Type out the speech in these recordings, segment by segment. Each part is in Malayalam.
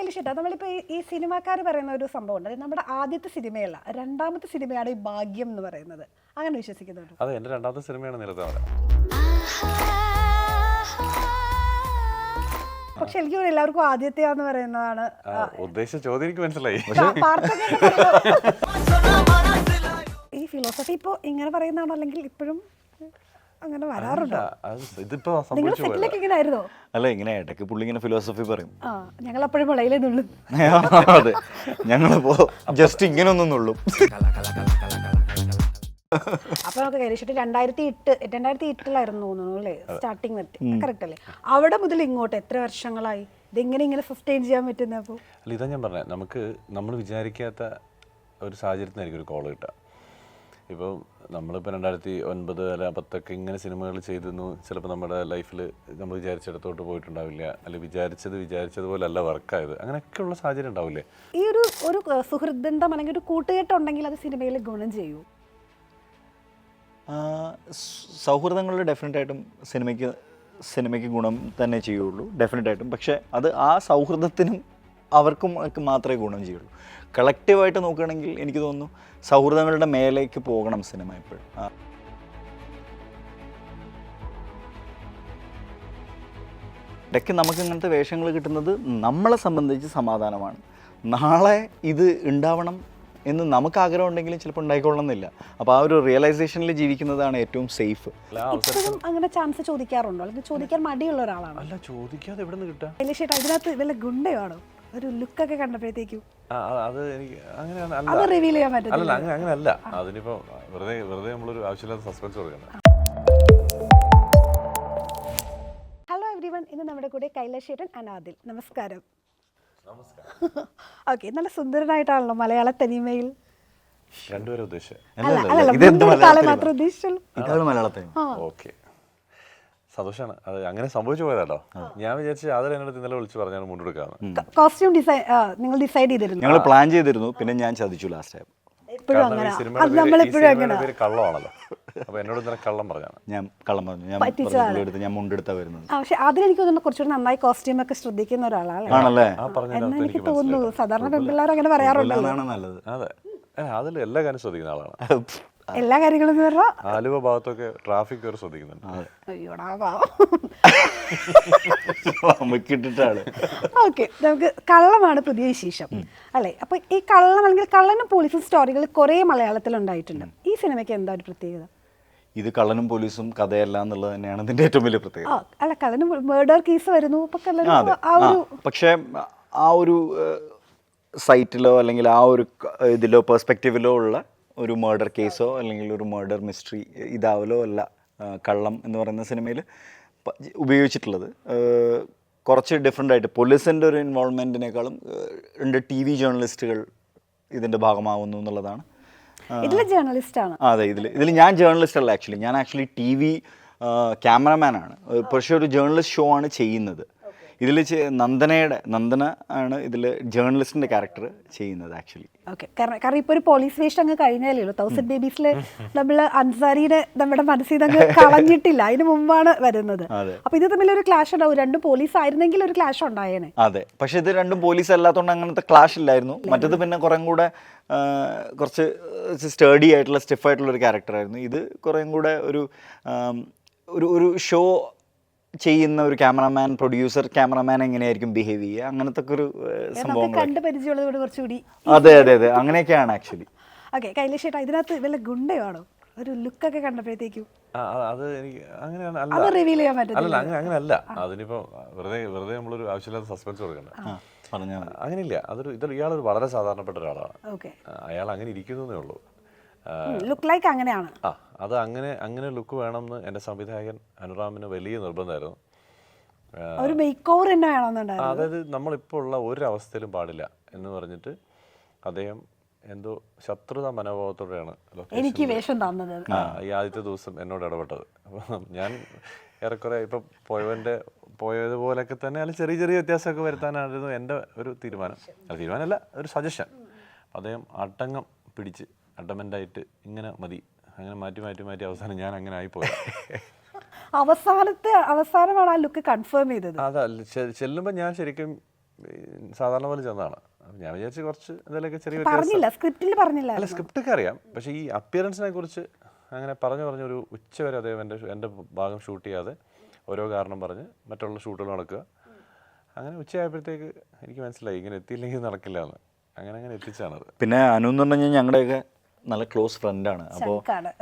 കൈലിഷേട്ടാ, നമ്മളിപ്പോൾ ഈ സിനിമാക്കാർ പറയുന്ന ഒരു സംഭവം ഉണ്ട്, നമ്മുടെ ആദ്യത്തെ സിനിമയല്ല രണ്ടാമത്തെ സിനിമയാണ് ഈ ഭാഗ്യം എന്ന് പറയുന്നത്, അങ്ങനെ വിശ്വസിക്കുന്നുണ്ട്? അതെ, എൻ്റെ രണ്ടാമത്തെ സിനിമയാണ് നിലത്താമര. പക്ഷെ എനിക്ക് തോന്നുന്നു എല്ലാവർക്കും ആദ്യത്തെയാന്ന് പറയുന്നതാണ് ഉദ്ദേശിച്ച ചോദ്യം എനിക്ക് മനസ്സിലായി. ഈ ഫിലോസഫി ഇപ്പോൾ ഇങ്ങനെ പറയുന്നതാണോ അല്ലെങ്കിൽ ഇപ്പോഴും അങ്ങനെ വരാറുണ്ടോ? ഇതിപ്പോ നിങ്ങൾ സെറ്റിലൊക്കെ ഇങ്ങനെ ആയിരുന്നോ? അല്ല, ഇങ്ങനെ ഇടയ്ക്ക് പുള്ളി ഇങ്ങനെ ഫിലോസഫി പറയും. ഞങ്ങൾ അപ്പോഴും മുളയിലേ നുള്ളും. അതെ, ഞങ്ങളിപ്പോ ജസ്റ്റ് ഇങ്ങനെ ഒന്നും നുള്ളും. അപ്പൊ നമുക്ക് കൈലിഷേട്ട് 2008 തോന്നുന്നു അല്ലേ സ്റ്റാർട്ടിങ് കറക്റ്റ് അല്ലേ? അവിടെ മുതൽ ഇങ്ങോട്ട് എത്ര വർഷങ്ങളായി ഇതെങ്ങനെ സസ്റ്റെയിൻ ചെയ്യാൻ പറ്റുന്നത്? അപ്പോൾ അല്ല, ഇതാ ഞാൻ പറഞ്ഞത്, നമ്മൾ വിചാരിക്കാത്ത ഒരു സാഹചര്യത്തിനായിരിക്കും ഒരു കോൾ കിട്ടുക. ഇപ്പോൾ നമ്മളിപ്പോൾ 2009 അല്ല 2010 ഇങ്ങനെ സിനിമകൾ ചെയ്തിരുന്നു. ചിലപ്പോൾ നമ്മുടെ ലൈഫിൽ നമ്മൾ വിചാരിച്ചിടത്തോട്ട് പോയിട്ടുണ്ടാവില്ല, അല്ലെങ്കിൽ വിചാരിച്ചതുപോലെ അല്ല വർക്കായത്, അങ്ങനെയൊക്കെയുള്ള സാഹചര്യം ഉണ്ടാവില്ലേ? ഈ ഒരു സുഹൃദ്ബന്ധം അല്ലെങ്കിൽ ഒരു കൂട്ടുകെട്ടുണ്ടെങ്കിൽ അത് സിനിമയിൽ ഗുണം ചെയ്യൂ? സൗഹൃദങ്ങളിൽ ഡെഫിനറ്റായിട്ടും സിനിമയ്ക്ക് ഗുണം തന്നെ ചെയ്യുള്ളൂ, ഡെഫിനറ്റായിട്ടും. പക്ഷേ അത് ആ സൗഹൃദത്തിനും അവർക്കും മാത്രമേ ഗുണം ചെയ്യുള്ളൂ. കളക്റ്റീവായിട്ട് നോക്കുകയാണെങ്കിൽ എനിക്ക് തോന്നുന്നു സൗഹൃദങ്ങളുടെ മേലേക്ക് പോകണം സിനിമ എപ്പോഴും. ഇടയ്ക്ക് നമുക്ക് ഇങ്ങനത്തെ വേഷങ്ങൾ കിട്ടുന്നത് നമ്മളെ സംബന്ധിച്ച് സമാധാനമാണ്. നാളെ ഇത് ഉണ്ടാവണം എന്ന് നമുക്ക് ആഗ്രഹം ഉണ്ടെങ്കിലും ചിലപ്പോൾ ഉണ്ടായിക്കൊള്ളണമെന്നില്ല. അപ്പോൾ ആ ഒരു റിയലൈസേഷനിൽ ജീവിക്കുന്നതാണ് ഏറ്റവും സേഫ്. ഇപ്പോഴും അങ്ങനെ ചാൻസ് ചോദിക്കാറുണ്ടോ, അല്ലെങ്കിൽ ചോദിക്കാൻ മടിയുള്ള ഒരാളാണ്? അല്ല, ചോദിക്കാതെ എവിടെ നിന്ന് കിട്ടാം? കൈലിഷേട്ടാ, ഇതിനകത്ത് വല്ല ഗുണ്ടയാണോ? ഒരു ലുക്കൊക്കെ കണ്ടപ്പോഴത്തേക്കും അത് എനിക്ക് അങ്ങനെയാണ്. അത് റിവീൽ ചെയ്യാൻ പറ്റില്ല. അല്ല, അങ്ങനെയല്ല. അതിനിപ്പോൾ വെറുതെ നമ്മളൊരു ആവശ്യമില്ലാത്ത സസ്പെൻസ് കൊടുക്കണം. ഹലോ എവ്രിവൺ, ഇന്ന് നമ്മുടെ കൂടെ കൈലാഷേട്ടൻ അനാദിൽ. നമസ്കാരം. ഓക്കെ, നല്ല സുന്ദരനായിട്ടാണല്ലോ മലയാള തനിമയിൽ. രണ്ടുപേരും ഉദ്ദേശിച്ചത് മാത്രം ഉദ്ദേശിച്ചുള്ളൂ. ഇതാണ് മലയാളത്തിൽ. ഓക്കെ, സന്തോഷമാണ്. അത് അങ്ങനെ സംഭവിച്ചു പോയതാട്ടോ. ഞാൻ വിചാരിച്ചു അതിൽ എന്നോട് ഇന്നലെ വിളിച്ച് പറഞ്ഞാൽ മുണ്ടെടുക്കാന്ന്. കോസ്റ്റ്യൂം ഞങ്ങൾ ഡിസൈഡ് ചെയ്തിരുന്നു, ഞങ്ങൾ പ്ലാൻ ചെയ്തിരുന്നു, പിന്നെ ഞാൻ ചതിച്ചു ലാസ്റ്റ് ടൈം. പേര് കള്ളമാണല്ലോ, അപ്പൊ എന്നോട് ഇന്നലെ കള്ളം പറഞ്ഞാണ്. ഞാൻ കള്ളം പറഞ്ഞു, ഞാൻ മുണ്ടെടുത്താ വരുന്നത്. പക്ഷെ അതിലെനിക്ക് തോന്നുന്നു കുറച്ചുകൂടി നന്നായി കോസ്റ്റ്യൂം ഒക്കെ ശ്രദ്ധിക്കുന്ന ഒരാളാണ്. ആണല്ലേ? എന്ന് എനിക്ക് തോന്നുന്നു. സാധാരണ പെൺപിള്ളേർ അങ്ങനെ പറയാറുണ്ടല്ലോ. നല്ലത്. അതെ, അതിൽ എല്ലാ കാര്യം ശ്രദ്ധിക്കുന്ന ആളാണ്. എല്ലാ കാര്യങ്ങളും ആലുവ ഭാഗത്തൊക്കെ ട്രാഫിക് വരെ ശ്രദ്ധിക്കുന്നുണ്ട്. ഓക്കെ, നമുക്ക് കള്ളമാണ് പുതിയ വിശേഷം അല്ലെ? അപ്പൊ ഈ കള്ളം അല്ലെങ്കിൽ കള്ളനും പോലീസും സ്റ്റോറികൾ കുറെ മലയാളത്തിൽ ഉണ്ടായിട്ടുണ്ട്. ഈ സിനിമയ്ക്ക് എന്താ ഒരു പ്രത്യേകത? ഇത് കള്ളനും പോലീസും കഥയല്ല എന്നുള്ളത് തന്നെയാണ് ഇതിന്റെ ഏറ്റവും വലിയ പ്രത്യേകത. അല്ല, കള്ളനും മേർഡർ കേസ് വരുന്നു. പക്ഷേ ആ ഒരു സൈറ്റിലോ അല്ലെങ്കിൽ ആ ഒരു ഇതിലോ പെർസ്പെക്റ്റീവിലോ ഉള്ള ഒരു മേർഡർ കേസോ അല്ലെങ്കിൽ ഒരു മേർഡർ മിസ്റ്ററി ഇതാവലോ അല്ല കള്ളം എന്ന് പറയുന്ന സിനിമയിൽ ഉപയോഗിച്ചിട്ടുള്ളത്. കുറച്ച് ഡിഫറെൻ്റ് ആയിട്ട് പോലീസിൻ്റെ ഒരു ഇൻവോൾവ്മെൻറ്റിനേക്കാളും 2 TV ജേർണലിസ്റ്റുകൾ ഇതിൻ്റെ ഭാഗമാവുന്നു എന്നുള്ളതാണ്. അതെ, ഇതിൽ ഞാൻ ജേർണലിസ്റ്റ് അല്ല, ഞാൻ ആക്ച്വലി TV ക്യാമറമാനാണ്. പക്ഷേ ഒരു ജേർണലിസ്റ്റ് ഷോ ആണ് ചെയ്യുന്നത്. ഇതിൽ നന്ദന ആണ് ഇതിൽ ജേർണലിസ്റ്റിന്റെ ക്യാരക്ടർ ചെയ്യുന്നത് ആക്ച്വലി. ഓക്കെ, കാരണം ഇപ്പോൾ ഒരു പോലീസ് വേഷം അങ്ങ് കഴിഞ്ഞാലേ 1000 ബേബീസിൽ നമ്മൾ അൻസാരിനെ നമ്മുടെ മനസ്സിൽ നിന്ന് കളഞ്ഞിട്ടില്ല, അതിന് മുമ്പാണ് വരുന്നത്. അപ്പൊ ഇത് തമ്മിൽ ഒരു ക്ലാഷ് ഉണ്ടാവും. രണ്ടും പോലീസ് ആയിരുന്നെങ്കിൽ ഒരു ക്ലാഷ് ഉണ്ടായേനെ. അതെ, പക്ഷെ ഇത് രണ്ടും പോലീസ് അല്ലാത്തതുകൊണ്ട് അങ്ങനത്തെ ക്ലാഷ് ഇല്ലായിരുന്നു. മറ്റത് പിന്നെ കുറേ കൂടെ കുറച്ച് സ്റ്റേഡി ആയിട്ടുള്ള സ്റ്റിഫായിട്ടുള്ള ഒരു ക്യാരക്ടറായിരുന്നു. ഇത് കുറേ കൂടെ ഒരു ഷോ ചെയ്യുന്ന ഒരു ക്യാമറമാൻ, പ്രൊഡ്യൂസർ ക്യാമറമാൻ എങ്ങനെയായിരിക്കും ബിഹേവ് ചെയ്യുക, അങ്ങനത്തെ ഒരു സംഭവം. അതെ, അങ്ങനെയൊക്കെയാണ് ആക്ച്വലി. ഓക്കെ, കൈലേഷേട്ടാ, ഇതിനകത്ത് വല്ല ഗുണ്ടയാണോ? ഒരു ലുക്കൊക്കെ കണ്ടപ്പോഴത്തേക്കും അത് എനിക്ക് അങ്ങനെയാണ് റിവീൽ ചെയ്യാൻ പറ്റില്ല. അല്ല, അങ്ങനെയല്ല. അതിനിപ്പോ വെറുതെ നമ്മളൊരു ആവശ്യമില്ലാത്ത സസ്പെൻസ് കൊടുക്കണ്ട. അങ്ങനെയില്ല. ഇയാളൊരു വളരെ സാധാരണപ്പെട്ട ഒരാളാണ്. അയാൾ അങ്ങനെ ഇരിക്കുന്നേ ഉള്ളൂ. ലുക്ക് ലൈക്ക് അങ്ങനെയാണ്. അത് അങ്ങനെ ലുക്ക് വേണമെന്ന് എൻ്റെ സംവിധായകൻ അനുറാമിന് വലിയ നിർബന്ധമായിരുന്നു. ഒരു മേക്ക് ഓവർ തന്നെ വേണമെന്നുണ്ടായിരുന്നു. അതായത് നമ്മളിപ്പോൾ ഉള്ള ഒരു അവസ്ഥയിലും പാടില്ല എന്ന് പറഞ്ഞിട്ട് അദ്ദേഹം എന്തോ ശത്രുത മനോഭാവത്തോടെയാണ് എനിക്ക് വേഷം തന്നത്. ഈ ആദ്യത്തെ ദിവസം എന്നോട് ഇടപെട്ടത്. അപ്പം ഞാൻ ഏറെക്കുറെ ഇപ്പം പോയതുപോലൊക്കെ തന്നെ അല്ല ചെറിയ വ്യത്യാസമൊക്കെ വരുത്താനായിരുന്നു എൻ്റെ ഒരു തീരുമാനമല്ല, ഒരു സജഷൻ. അദ്ദേഹം അടങ്ങം പിടിച്ച് അഡമൻ്റായിട്ട് ഇങ്ങനെ മതി, അങ്ങനെ മാറ്റി അവസാനം ഞാൻ അങ്ങനെ ആയിപ്പോയി. അവസാനമാണ് ആ ലുക്ക് കൺഫേം ചെയ്തത്. അതല്ല, ചെല്ലുമ്പോൾ ഞാൻ ശരിക്കും സാധാരണ പോലെ ചെന്നതാണ്. അപ്പം ഞാൻ വിചാരിച്ച് കുറച്ച് എന്തെങ്കിലുമൊക്കെ ചെറിയ പറഞ്ഞില്ല, സ്ക്രിപ്റ്റിൽ പറഞ്ഞില്ല. അല്ല, സ്ക്രിപ്റ്റൊക്കെ അറിയാം, പക്ഷേ ഈ അപ്പിയറൻസിനെ കുറിച്ച് അങ്ങനെ പറഞ്ഞൊരു ഉച്ച വരെ അദ്ദേഹം എൻ്റെ ഭാഗം ഷൂട്ട് ചെയ്യാതെ ഓരോ കാരണം പറഞ്ഞ് മറ്റുള്ള ഷൂട്ടുകൾ നടക്കുക. അങ്ങനെ ഉച്ചയായപ്പോഴത്തേക്ക് എനിക്ക് മനസ്സിലായി ഇങ്ങനെ എത്തിയില്ലെങ്കിൽ നടക്കില്ല എന്ന്. അങ്ങനെ എത്തിച്ചാണത്. പിന്നെ അനു എന്ന് പറഞ്ഞു കഴിഞ്ഞാൽ ഞങ്ങളുടെയൊക്കെ നല്ല ക്ലോസ് ഫ്രണ്ടാണ്. അപ്പോൾ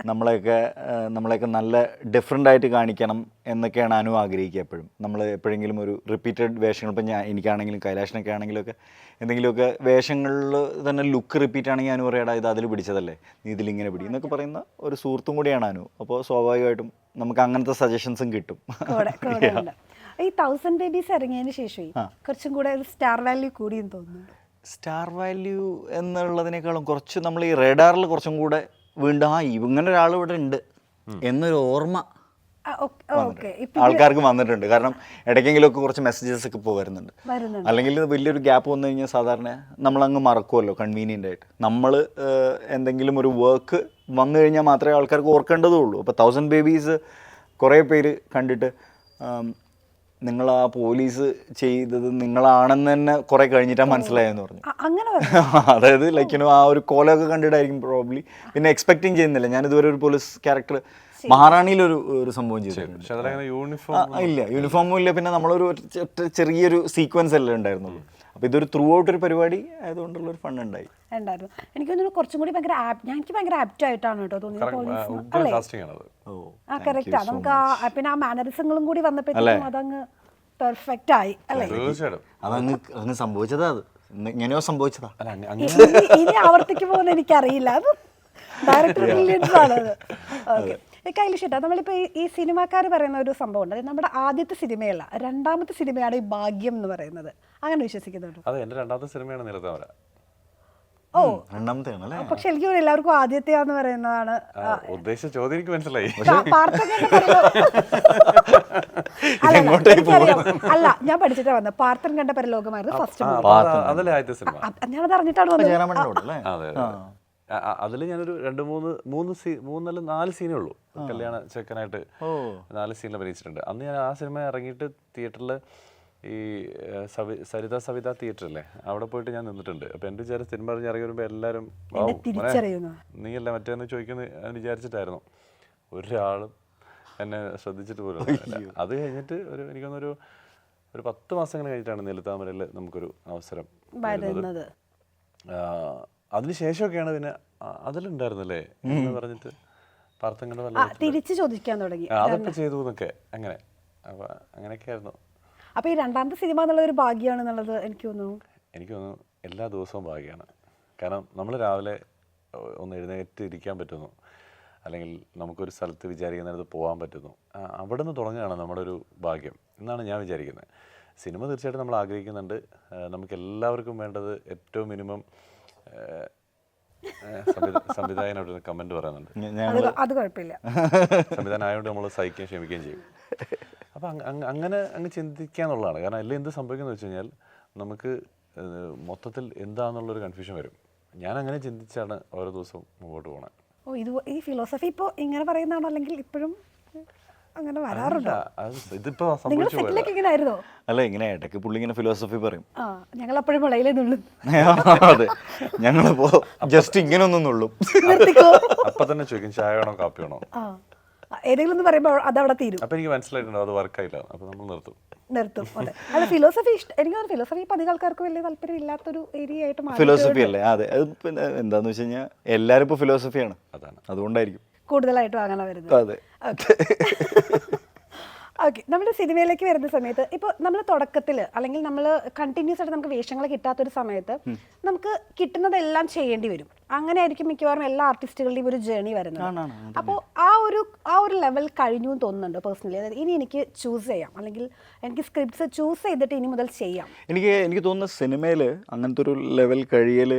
നമ്മളെയൊക്കെ നല്ല ഡിഫറെൻ്റ് ആയിട്ട് കാണിക്കണം എന്നൊക്കെയാണ് അനു ആഗ്രഹിക്കുക എപ്പോഴും. നമ്മൾ എപ്പോഴെങ്കിലും ഒരു റിപ്പീറ്റഡ് വേഷങ്ങൾ, ഇപ്പം എനിക്കാണെങ്കിലും കൈലാഷിനൊക്കെ ആണെങ്കിലും ഒക്കെ എന്തെങ്കിലുമൊക്കെ വേഷങ്ങളിൽ തന്നെ ലുക്ക് റിപ്പീറ്റ് ആണെങ്കിൽ അനു പറയാടാ ഇത് അതിൽ പിടിച്ചതല്ലേ, നീ ഇതിലിങ്ങനെ പിടി എന്നൊക്കെ പറയുന്ന ഒരു സുഹൃത്തും കൂടിയാണ് അനു. അപ്പോൾ സ്വാഭാവികമായിട്ടും നമുക്ക് അങ്ങനത്തെ സജഷൻസും കിട്ടും. ഈ 1000 ബേബീസ് ഇറങ്ങിയതിന് ശേഷം കുറച്ചും കൂടെ ഒരു സ്റ്റാർ വാല്യൂ കൂടിയെന്ന് തോന്നുന്നു. സ്റ്റാർ വാല്യൂ എന്നുള്ളതിനേക്കാളും കുറച്ച് നമ്മൾ ഈ റേഡാറിൽ കുറച്ചും കൂടെ വീണ്ടും ഇങ്ങനെ ഒരാൾ ഇവിടെ ഉണ്ട് എന്നൊരു ഓർമ്മ ആൾക്കാർക്ക് വന്നിട്ടുണ്ട്. കാരണം ഇടയ്ക്കെങ്കിലുമൊക്കെ കുറച്ച് മെസ്സേജസ് ഒക്കെ ഇപ്പോൾ വരുന്നുണ്ട്. അല്ലെങ്കിൽ വലിയൊരു ഗ്യാപ്പ് വന്നു കഴിഞ്ഞാൽ സാധാരണ നമ്മളങ്ങ് മറക്കുമല്ലോ കൺവീനിയൻ്റ് ആയിട്ട്. നമ്മൾ എന്തെങ്കിലും ഒരു വർക്ക് വന്നു കഴിഞ്ഞാൽ മാത്രമേ ആൾക്കാർക്ക് ഓർക്കേണ്ടതുള്ളൂ. അപ്പോൾ 1000 ബേബീസ് കുറേ പേര് കണ്ടിട്ട് നിങ്ങൾ ആ പോലീസ് ചെയ്തത് നിങ്ങളാണെന്ന് തന്നെ കുറെ കഴിഞ്ഞിട്ടാണ് മനസ്സിലായെന്ന് പറഞ്ഞു. അതായത് ലൈക്ക് ആ ഒരു കോലമൊക്കെ കണ്ടിട്ടായിരിക്കും പ്രോബ്ലി. പിന്നെ എക്സ്പെക്ടിങ് ചെയ്യുന്നില്ല. ഞാൻ ഇതുവരെ ഒരു പോലീസ് ക്യാരക്ടർ മഹാറാണിയിലൊരു സംഭവം ചെയ്തിട്ടുണ്ട്. ഇല്ല, യൂണിഫോമും ഇല്ല. പിന്നെ നമ്മളൊരു ചെറിയൊരു സീക്വൻസ് അല്ലേ ഉണ്ടായിരുന്നുള്ളൂ. അപ്പോൾ ഇതൊരു ത്രൂ ഔട്ട് ഒരു പരിപാടി ആയതുകൊണ്ടുള്ള ഒരു ഫണ്ട് ഉണ്ടായിരുന്നു. എനിക്ക് തോന്നുന്നു കുറച്ചും കൂടി എനിക്ക് ഭയങ്കര ആപ്റ്റ് ആയിട്ടാണ് കേട്ടോ തോന്നിയത്. നമുക്ക് പിന്നെ ആ മാനറിസങ്ങളും കൂടി വന്നപ്പോഴത്തേക്കും അതങ്ങ് പെർഫെക്റ്റ് ആയി അല്ലേ? അതങ്ങ് സംഭവിച്ചതാ. അത് എങ്ങനെയോ സംഭവിച്ചതാ. ഇനി ആവർത്തിക്കുമോന്ന് എനിക്കറിയില്ല. അത് ഡയറക്ടർ ബ്രില്യൻസ് ആണത്. ഓക്കെ, കൈലിഷേട്ടാ, നമ്മളിപ്പോൾ ഈ സിനിമാക്കാർ പറയുന്ന ഒരു സംഭവം ഉണ്ട്. നമ്മുടെ ആദ്യത്തെ സിനിമയല്ല, രണ്ടാമത്തെ സിനിമയാണ് ഈ ഭാഗ്യം എന്ന് പറയുന്നത്. അങ്ങനെ വിശ്വസിക്കുന്നുണ്ട്? അതെ, എൻ്റെ രണ്ടാമത്തെ സിനിമയാണ് നിലത്താമര. ഓ, രണ്ടാമത്തെയാണല്ലേ? പക്ഷെ എനിക്ക് എല്ലാവർക്കും ആദ്യത്തെയാന്ന് പറയുന്നതാണ് ഉദ്ദേശിച്ച ചോദ്യം. എനിക്ക് മനസ്സിലായി. അല്ല, ഞാൻ പഠിച്ചിട്ടാ വന്നത്. പാർത്ഥൻ കണ്ട പരലോകമായിരുന്നു ഫസ്റ്റ്. ഞാനത് അറിഞ്ഞിട്ടാണ് വന്നത്. അതിൽ ഞാനൊരു 4 സീനേ ഉള്ളൂ. കല്യാണ ചെക്കനായിട്ട് 4 സീനിൽ അഭിനയിച്ചിട്ടുണ്ട്. അന്ന് ഞാൻ ആ സിനിമ ഇറങ്ങിയിട്ട് തിയേറ്ററിൽ ഈ സവിത തിയേറ്ററില്ലേ, അവിടെ പോയിട്ട് ഞാൻ നിന്നിട്ടുണ്ട്. അപ്പോൾ എൻ്റെ വിചാരം സിനിമ പറഞ്ഞ് ഇറങ്ങി വരുമ്പോൾ എല്ലാവരും നീയല്ല മറ്റേന്ന് ചോദിക്കുന്നത് എന്ന് വിചാരിച്ചിട്ടായിരുന്നു. ഒരാളും എന്നെ ശ്രദ്ധിച്ചിട്ട് പോലും. അത് കഴിഞ്ഞിട്ട് എനിക്കൊന്നൊരു 10 മാസങ്ങൾ കഴിഞ്ഞിട്ടാണ് നിലത്താമരയിൽ നമുക്കൊരു അവസരം വരുന്നത്. അതിനുശേഷമൊക്കെയാണ് പിന്നെ അതിലുണ്ടായിരുന്നല്ലേ എന്ന് പറഞ്ഞിട്ട് പാർത്ഥങ്ങളുടെ തിരിച്ച് ചോദിക്കാൻ തുടങ്ങി അതൊക്കെ ചെയ്തു എന്നൊക്കെ. അങ്ങനെ അപ്പോൾ അങ്ങനെയൊക്കെ ആയിരുന്നു. അപ്പോൾ ഈ രണ്ടാമത്തെ സിനിമ എന്നുള്ള ഒരു ഭാഗ്യമാണെന്നുള്ളത് എനിക്ക് തോന്നുന്നു എല്ലാ ദിവസവും ഭാഗ്യമാണ്. കാരണം നമ്മൾ രാവിലെ ഒന്ന് എഴുന്നേറ്റ് ഇരിക്കാൻ പറ്റുന്നു, അല്ലെങ്കിൽ നമുക്കൊരു സ്ഥലത്ത് വിചാരിക്കുന്നിടത്ത് പോകാൻ പറ്റുന്നു. അവിടെ നിന്ന് തുടങ്ങുകയാണ് നമ്മുടെ ഒരു ഭാഗ്യം എന്നാണ് ഞാൻ വിചാരിക്കുന്നത്. സിനിമ തീർച്ചയായിട്ടും നമ്മൾ ആഗ്രഹിക്കുന്നുണ്ട്. നമുക്ക് എല്ലാവർക്കും വേണ്ടത് ഏറ്റവും മിനിമം സംവിധായകനോട് കമന്റ് പറയുന്നുണ്ട്. അത് കുഴപ്പമില്ല, സംവിധാനം ആയതുകൊണ്ട് നമ്മൾ സഹിക്കുകയും ക്ഷമിക്കുകയും ചെയ്യും. അപ്പം അങ്ങനെ ചിന്തിക്കുക എന്നുള്ളതാണ്. കാരണം എല്ലാം എന്ത് സംഭവിക്കുന്നത് വെച്ച് കഴിഞ്ഞാൽ നമുക്ക് മൊത്തത്തിൽ എന്താണെന്നുള്ളൊരു കൺഫ്യൂഷൻ വരും. ഞാൻ അങ്ങനെ ചിന്തിച്ചാണ് ഓരോ ദിവസവും മുമ്പോട്ട് പോകണത്. ഈ ഫിലോസഫി ഇപ്പോൾ ഇങ്ങനെ പറയുന്നതാണോ അല്ലെങ്കിൽ ഇപ്പോഴും അങ്ങനെ വരാറുണ്ടോ? അല്ല, ഇങ്ങനെ ഇടയ്ക്ക് പുള്ളി ഇങ്ങനെ ഫിലോസഫി പറയും. ഞങ്ങൾ അപ്പോഴും മുളയിലെന്നുള്ളൂ. അതെ, ഞങ്ങളിപ്പോ ജസ്റ്റ് ഇങ്ങനെ ഒന്നും നുള്ളും. അപ്പൊ തന്നെ ചോദിക്കും ചായ വേണോ കാപ്പി വേണോ, ഏതെങ്കിലും ഒന്ന് പറയുമ്പോൾ അതവിടെ തീരും. അപ്പൊ എനിക്ക് മനസ്സിലായിട്ടുണ്ട് അത് വർക്കായില്ല. അപ്പൊ നമ്മൾ നിർത്തും. അതെ, അല്ല ഫിലോസഫി എനിക്ക് ഫിലോസഫി അധികം ആൾക്കാർക്ക് വലിയ താല്പര്യം ഇല്ലാത്തൊരു ഏരിയ ആയിട്ട് മാറി. ഫിലോസഫി അല്ലേ? അതെ, അത് പിന്നെ എന്താന്ന് വെച്ച് കഴിഞ്ഞാൽ എല്ലാവരും ഇപ്പോൾ ഫിലോസഫിയാണ്. അതാണ്, അതുകൊണ്ടായിരിക്കും കൂടുതലായിട്ടും അങ്ങനെ വരുന്നത്. അതെ. ഓക്കെ, നമ്മുടെ സിനിമയിലേക്ക് വരുന്ന സമയത്ത് ഇപ്പോൾ നമ്മൾ തുടക്കത്തിൽ അല്ലെങ്കിൽ നമ്മൾ കണ്ടിന്യൂസ് ആയിട്ട് നമുക്ക് വേഷങ്ങൾ കിട്ടാത്തൊരു സമയത്ത് നമുക്ക് കിട്ടുന്നതെല്ലാം ചെയ്യേണ്ടി വരും. അങ്ങനെ ആയിരിക്കും മിക്കവാറും എല്ലാ ആർട്ടിസ്റ്റുകളുടെയും ഒരു ജേർണി വരുന്നത്. അപ്പോൾ ആ ഒരു ലെവൽ കഴിഞ്ഞു എന്ന് തോന്നുന്നുണ്ട് പേഴ്സണലി. അതായത് ഇനി എനിക്ക് ചൂസ് ചെയ്യാം, അല്ലെങ്കിൽ എനിക്ക് സ്ക്രിപ്റ്റ്സ് ചൂസ് ചെയ്തിട്ട് ഇനി മുതൽ ചെയ്യാം. എനിക്ക് തോന്നുന്ന സിനിമയിൽ അങ്ങനത്തെ ഒരു ലെവൽ കഴിയൽ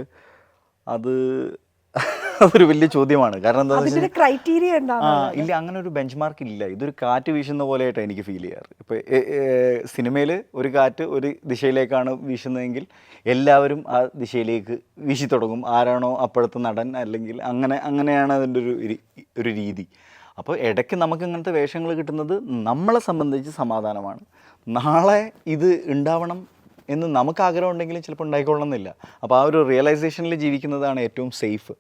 അതൊരു വലിയ ചോദ്യമാണ്. കാരണം എന്താ ക്രൈറ്റീരിയ ഇല്ല, അങ്ങനെ ഒരു ബെഞ്ച് മാർക്ക് ഇല്ല. ഇതൊരു കാറ്റ് വീശുന്ന പോലെയായിട്ടാണ് എനിക്ക് ഫീൽ ചെയ്യാറ്. ഇപ്പോൾ സിനിമയിൽ ഒരു കാറ്റ് ഒരു ദിശയിലേക്കാണ് വീശുന്നതെങ്കിൽ എല്ലാവരും ആ ദിശയിലേക്ക് വീശി തുടങ്ങും. ആരാണോ അപ്പോഴത്തെ നടൻ, അല്ലെങ്കിൽ അങ്ങനെയാണ് അതിൻ്റെ ഒരു രീതി. അപ്പോൾ ഇടയ്ക്ക് നമുക്ക് ഇങ്ങനത്തെ വേഷങ്ങൾ കിട്ടുന്നത് നമ്മളെ സംബന്ധിച്ച് സമാധാനമാണ്. നാളെ ഇത് ഉണ്ടാവണം എന്ന് നമുക്ക് ആഗ്രഹം ഉണ്ടെങ്കിലും ചിലപ്പോൾ ഉണ്ടായിക്കൊള്ളണമെന്നില്ല. അപ്പോൾ ആ ഒരു റിയലൈസേഷനിൽ ജീവിക്കുന്നതാണ് ഏറ്റവും സേഫ്.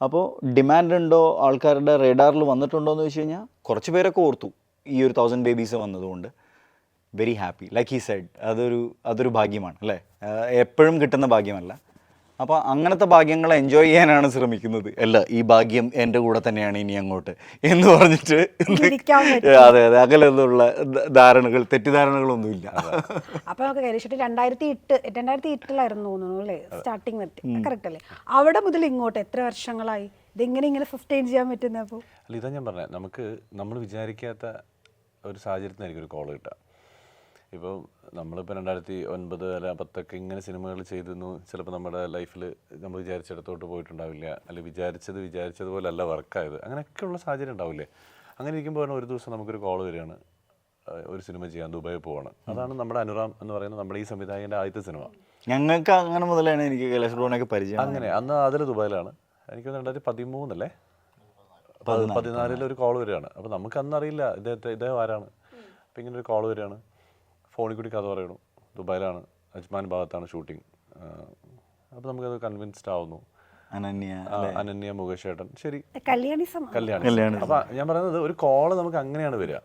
അപ്പോൾ ഡിമാൻഡ് ഉണ്ടോ, ആൾക്കാരുടെ റേഡാറിൽ വന്നിട്ടുണ്ടോ എന്ന് വെച്ച് കഴിഞ്ഞാൽ കുറച്ച് പേരൊക്കെ ഓർത്തു ഈ ഒരു 1000 ബേബീസ് വന്നതുകൊണ്ട്. Very happy, like he said, അതൊരു ഭാഗ്യമാണ് അല്ലേ, എപ്പോഴും കിട്ടുന്ന ഭാഗ്യമല്ല. അപ്പോൾ അങ്ങനത്തെ ഭാഗ്യങ്ങൾ എൻജോയ് ചെയ്യാനാണ് ശ്രമിക്കുന്നത്. അല്ല, ഈ ഭാഗ്യം എൻ്റെ കൂടെ തന്നെയാണ് ഇനി അങ്ങോട്ട് എന്ന് പറഞ്ഞിട്ട് അതെ അകലെ നിന്നുള്ള തെറ്റിദ്ധാരണകളൊന്നുമില്ല. അപ്പൊ നമുക്ക് കൈലേഷിട്ട് 2008 തോന്നുന്നു അല്ലേ സ്റ്റാർട്ടിങ്, കറക്റ്റ് അല്ലേ? അവിടെ മുതൽ ഇങ്ങോട്ട് എത്ര വർഷങ്ങളായി ഇതെങ്ങനെ സസ്റ്റെയിൻ ചെയ്യാൻ പറ്റുന്നത്? അപ്പോൾ അല്ല, ഇതാ ഞാൻ പറഞ്ഞത്, നമ്മൾ വിചാരിക്കാത്ത ഒരു സാഹചര്യത്തിനായിരിക്കും ഒരു കോൾ കിട്ടുക. ഇപ്പോൾ നമ്മളിപ്പോൾ 2009 അല്ല 2010 ഇങ്ങനെ സിനിമകൾ ചെയ്തിരുന്നു. ചിലപ്പോൾ നമ്മുടെ ലൈഫിൽ നമ്മൾ വിചാരിച്ചിടത്തോട്ട് പോയിട്ടുണ്ടാവില്ല, അല്ലെങ്കിൽ വിചാരിച്ചതുപോലെ അല്ല വർക്കായത്, അങ്ങനെയൊക്കെയുള്ള സാഹചര്യം ഉണ്ടാവില്ലേ. അങ്ങനെ ഇരിക്കുമ്പോൾ ഒരു ദിവസം നമുക്കൊരു കോൾ വരികയാണ്, ഒരു സിനിമ ചെയ്യാൻ ദുബായിൽ പോവാണ്. അതാണ് നമ്മുടെ അനുറാം എന്ന് പറയുന്നത്, നമ്മുടെ ഈ സംവിധായകൻ്റെ ആദ്യത്തെ സിനിമ. ഞങ്ങൾക്ക് അങ്ങനെ മുതലാണ് എനിക്ക് കൈലാഷ് ബ്രോണൊക്കെ പരിചയം. അങ്ങനെ അന്ന് അതിൽ ദുബായിലാണ്, എനിക്ക് 2013 അല്ലേ 14 ഒരു കോൾ വരികയാണ്. അപ്പോൾ നമുക്ക് അന്നറിയില്ല ഇദ്ദേഹം ആരാണ്. അപ്പോൾ ഇങ്ങനെ ഒരു കോൾ വരികയാണ്, ഫോണിൽ കൂടി കഥ പറയണു, ദുബായിലാണ്, അജ്മാൻ ഭാഗത്താണ് ഷൂട്ടിങ്. അപ്പോൾ നമുക്കത് കൺവിൻസ്ഡ് ആവുന്നു. അനന്യ, മുകേഷ് ചേട്ടൻ, ശരി കല്യാണി. അപ്പോൾ ഞാൻ പറയുന്നത് ഒരു കോള് നമുക്ക് അങ്ങനെയാണ് വരിക.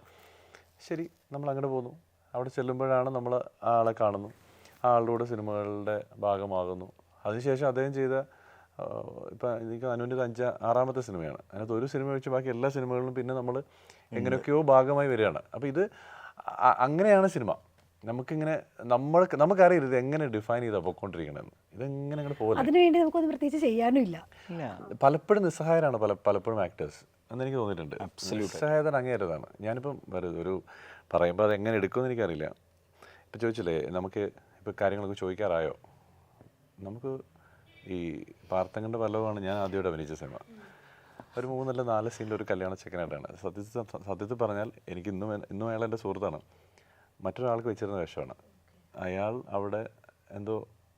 ശരി, നമ്മൾ അങ്ങോട്ട് പോകുന്നു. അവിടെ ചെല്ലുമ്പോഴാണ് നമ്മൾ ആളെ കാണുന്നു, ആളുടെ കൂടെ സിനിമകളുടെ ഭാഗമാകുന്നു. അതിനുശേഷം അദ്ദേഹം ചെയ്ത ഇപ്പം എനിക്ക് അനുവിൻ്റെ 6-ാമത്തെ സിനിമയാണ്. അതിനകത്ത് ഒരു സിനിമ വെച്ച് ബാക്കി എല്ലാ സിനിമകളിലും പിന്നെ നമ്മൾ എങ്ങനെയൊക്കെയോ ഭാഗമായി വരികയാണ്. അപ്പോൾ ഇത് അങ്ങനെയാണ് സിനിമ. നമുക്കിങ്ങനെ നമുക്കറിയില്ല ഇത് എങ്ങനെ ഡിഫൈൻ ചെയ്താൽ പോയിക്കൊണ്ടിരിക്കണമെന്ന്. ഇതെങ്ങനെ അങ്ങോട്ട് പോകില്ല. അതിനുവേണ്ടി നമുക്കൊന്നും പ്രത്യേകിച്ച് ചെയ്യാനും ഇല്ല. പലപ്പോഴും നിസ്സഹായരാണ് പലപ്പോഴും ആക്ടേഴ്സ് എന്നെനിക്ക് തോന്നിയിട്ടുണ്ട്. നിസ്സഹായത അങ്ങേയതാണ്. ഞാനിപ്പം ഒരു പറയുമ്പോൾ അത് എങ്ങനെ എടുക്കുമെന്ന് എനിക്കറിയില്ല. ഇപ്പം ചോദിച്ചില്ലേ, നമുക്ക് ഇപ്പോൾ കാര്യങ്ങളൊക്കെ ചോദിക്കാറായോ? നമുക്ക് ഈ പാർത്തങ്കൻ്റെ പല്ലവമാണ് ഞാൻ ആദ്യമായിട്ട് അഭിനയിച്ച സിനിമ. ഒരു 3 അല്ല 4 സീനിൽ ഒരു കല്യാണ ചെക്കനായിട്ടാണ്. സത്യത്തിൽ പറഞ്ഞാൽ എനിക്ക് ഇന്നും അയാൾ എൻ്റെ സുഹൃത്താണ്. മറ്റൊരാൾക്ക് വെച്ചിരുന്ന വേഷമാണ്. അയാൾ അവിടെ എന്തോ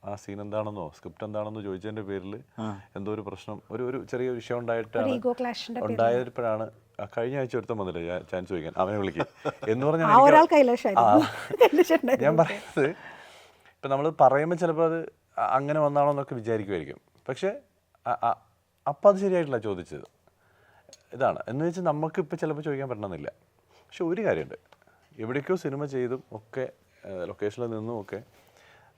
ആ സീൻ എന്താണെന്നോ സ്ക്രിപ്റ്റ് എന്താണെന്നോ ചോദിച്ചതിൻ്റെ പേരിൽ എന്തോ ഒരു പ്രശ്നം, ഒരു ചെറിയ വിഷയം ഉണ്ടായപ്പോഴാണ് കഴിഞ്ഞ ആഴ്ച ഒരുത്തം വന്നില്ല ചാൻസ് ചോദിക്കാൻ, അവനെ വിളിക്കും എന്ന് പറഞ്ഞാൽ ഞാൻ പറയുന്നത്. ഇപ്പം നമ്മൾ പറയുമ്പോൾ ചിലപ്പോൾ അത് അങ്ങനെ വന്നാണോ എന്നൊക്കെ വിചാരിക്കുമായിരിക്കും. പക്ഷേ അപ്പം അത് ശരിയായിട്ടില്ല ചോദിച്ചത്. ഇതാണ് എന്ന് വെച്ചാൽ നമുക്കിപ്പോൾ ചിലപ്പോൾ ചോദിക്കാൻ പറ്റണമെന്നില്ല. പക്ഷെ ഒരു കാര്യമുണ്ട്, എവിടേക്കോ സിനിമ ചെയ്തും ഒക്കെ ലൊക്കേഷനിൽ നിന്നും ഒക്കെ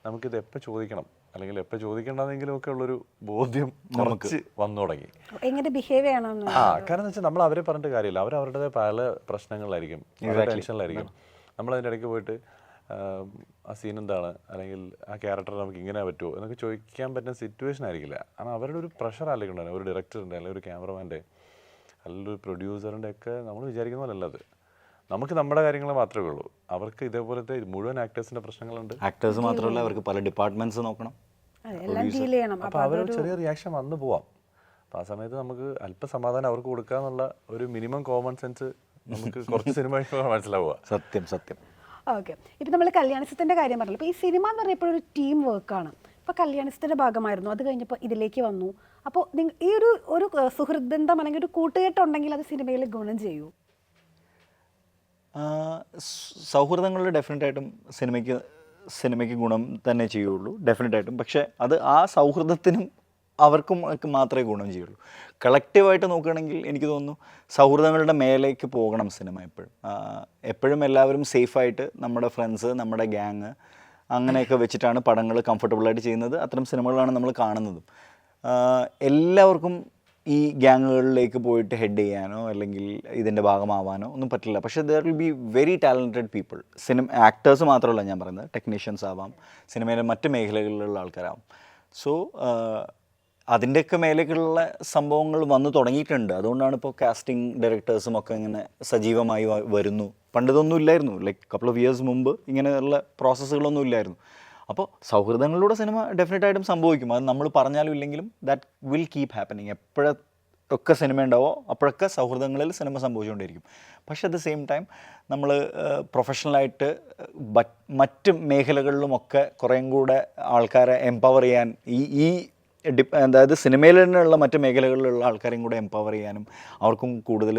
നമുക്കിത് എപ്പോൾ ചോദിക്കണം അല്ലെങ്കിൽ എപ്പോൾ ചോദിക്കേണ്ടതെങ്കിലും ഒക്കെ ഉള്ളൊരു ബോധ്യം കുറച്ച് വന്നു തുടങ്ങി. എങ്ങനെ ബിഹേവ് ചെയ്യണം. കാരണം എന്ന് വെച്ചാൽ നമ്മൾ അവരെ പറഞ്ഞിട്ട് കാര്യമില്ല. അവരുടേതായ പല പ്രശ്നങ്ങളിലായിരിക്കും, ടെൻഷനിലായിരിക്കും. നമ്മളതിൻ്റെ ഇടയ്ക്ക് പോയിട്ട് ആ സീൻ എന്താണ്, അല്ലെങ്കിൽ ആ ക്യാരക്ടർ നമുക്ക് ഇങ്ങനെ പറ്റുമോ എന്നൊക്കെ ചോദിക്കാൻ പറ്റുന്ന സിറ്റുവേഷൻ ആയിരിക്കില്ല. കാരണം അവരുടെ ഒരു പ്രഷർ ആയിരിക്കും, ഒരു ഡയറക്ടറിൻ്റെ അല്ലെങ്കിൽ ഒരു ക്യാമറമാൻ്റെ അല്ലെങ്കിൽ ഒരു പ്രൊഡ്യൂസറിൻ്റെ ഒക്കെ നമ്മൾ വിചാരിക്കുന്ന പോലെ അല്ല അത്. നമുക്ക് നമ്മുടെ കാര്യങ്ങൾ മാത്രമേ ഉള്ളൂ. അവർക്ക് ഇതേപോലത്തെ മുഴുവൻ ആക്ടേഴ്സിൻ്റെ പ്രശ്നങ്ങളുണ്ട്. ആക്ടേഴ്സ് മാത്രമല്ല, അവർക്ക് പല ഡിപ്പാർട്ട്മെന്റ്സ് നോക്കണം. അപ്പോൾ അവരൊരു ചെറിയ റിയാക്ഷൻ വന്നു പോവാം. അപ്പോൾ ആ സമയത്ത് നമുക്ക് അല്പസമാധാനം അവർക്ക് കൊടുക്കുക എന്നുള്ള ഒരു മിനിമം കോമൺ സെൻസ് നമുക്ക് കുറച്ച് സിനിമ മനസ്സിലാവുക. സത്യം. ഓക്കെ, ഇപ്പം നമ്മൾ കല്യാണത്തിൻ്റെ കാര്യം പറഞ്ഞല്ലോ. ഇപ്പോൾ ഈ സിനിമ എന്ന് പറഞ്ഞപ്പോൾ ഒരു ടീം വർക്കാണ്. ഇപ്പോൾ കല്യാണത്തിൻ്റെ ഭാഗമായിരുന്നു, അത് കഴിഞ്ഞപ്പോൾ ഇതിലേക്ക് വന്നു. അപ്പോൾ ഈ ഒരു സുഹൃദ്ബന്ധം അല്ലെങ്കിൽ ഒരു കൂട്ടുകെട്ടുണ്ടെങ്കിൽ അത് സിനിമയിൽ ഗുണം ചെയ്യൂ? സൗഹൃദങ്ങളിൽ ഡെഫിനറ്റായിട്ടും സിനിമയ്ക്ക് ഗുണം തന്നെ ചെയ്യുള്ളൂ, ഡെഫിനറ്റായിട്ടും. പക്ഷേ അത് ആ സൗഹൃദത്തിനും അവർക്കും മാത്രമേ ഗുണം ചെയ്യുള്ളൂ. കളക്റ്റീവായിട്ട് നോക്കുകയാണെങ്കിൽ എനിക്ക് തോന്നുന്നു സൗഹൃദങ്ങളുടെ മേലേക്ക് പോകണം സിനിമ എപ്പോഴും എല്ലാവരും സേഫായിട്ട് നമ്മുടെ ഫ്രണ്ട്സ്, നമ്മുടെ ഗ്യാങ് അങ്ങനെയൊക്കെ വെച്ചിട്ടാണ് പടങ്ങൾ കംഫർട്ടബിളായിട്ട് ചെയ്യുന്നത്. അത്തരം സിനിമകളാണ് നമ്മൾ കാണുന്നതും. എല്ലാവർക്കും ഈ ഗ്യാങ്ങുകളിലേക്ക് പോയിട്ട് ഹെഡ് ചെയ്യാനോ അല്ലെങ്കിൽ ഇതിൻ്റെ ഭാഗമാവാനോ ഒന്നും പറ്റില്ല. പക്ഷേ there will be very talented people. Actors മാത്രമല്ല ഞാൻ പറയുന്നത്, ടെക്നീഷ്യൻസ് ആവാം, സിനിമയിലെ മറ്റ് മേഖലകളിലുള്ള ആൾക്കാരാവും. സോ അതിൻ്റെയൊക്കെ മേലേക്കുള്ള സംഭവങ്ങൾ വന്നു തുടങ്ങിയിട്ടുണ്ട്. അതുകൊണ്ടാണ് ഇപ്പോൾ കാസ്റ്റിംഗ് ഡയറക്ടേഴ്സും ഒക്കെ ഇങ്ങനെ സജീവമായി വരുന്നു. പണ്ടിതൊന്നും ഇല്ലായിരുന്നു. ലൈക്ക് കപ്പിൾ ഓഫ് ഇയേഴ്സ് മുമ്പ് ഇങ്ങനെയുള്ള പ്രോസസ്സുകളൊന്നും ഇല്ലായിരുന്നു. അപ്പോൾ സൗഹൃദങ്ങളിലൂടെ സിനിമ ഡെഫിനറ്റായിട്ടും സംഭവിക്കും. അത് നമ്മൾ പറഞ്ഞാലും ഇല്ലെങ്കിലും ദാറ്റ് വിൽ കീപ്പ് ഹാപ്പനിങ്. എപ്പോഴൊക്കെ സിനിമ ഉണ്ടാവോ അപ്പോഴൊക്കെ സൗഹൃദങ്ങളിൽ സിനിമ സംഭവിച്ചുകൊണ്ടിരിക്കും. പക്ഷേ അറ്റ് ദ സെയിം ടൈം നമ്മൾ പ്രൊഫഷണലായിട്ട് മറ്റ് മേഖലകളിലുമൊക്കെ കുറേയും കൂടെ ആൾക്കാരെ എംപവർ ചെയ്യാൻ അതായത് സിനിമയിൽ തന്നെയുള്ള മറ്റ് മേഖലകളിലുള്ള ആൾക്കാരെയും കൂടെ എംപവർ ചെയ്യാനും അവർക്കും കൂടുതൽ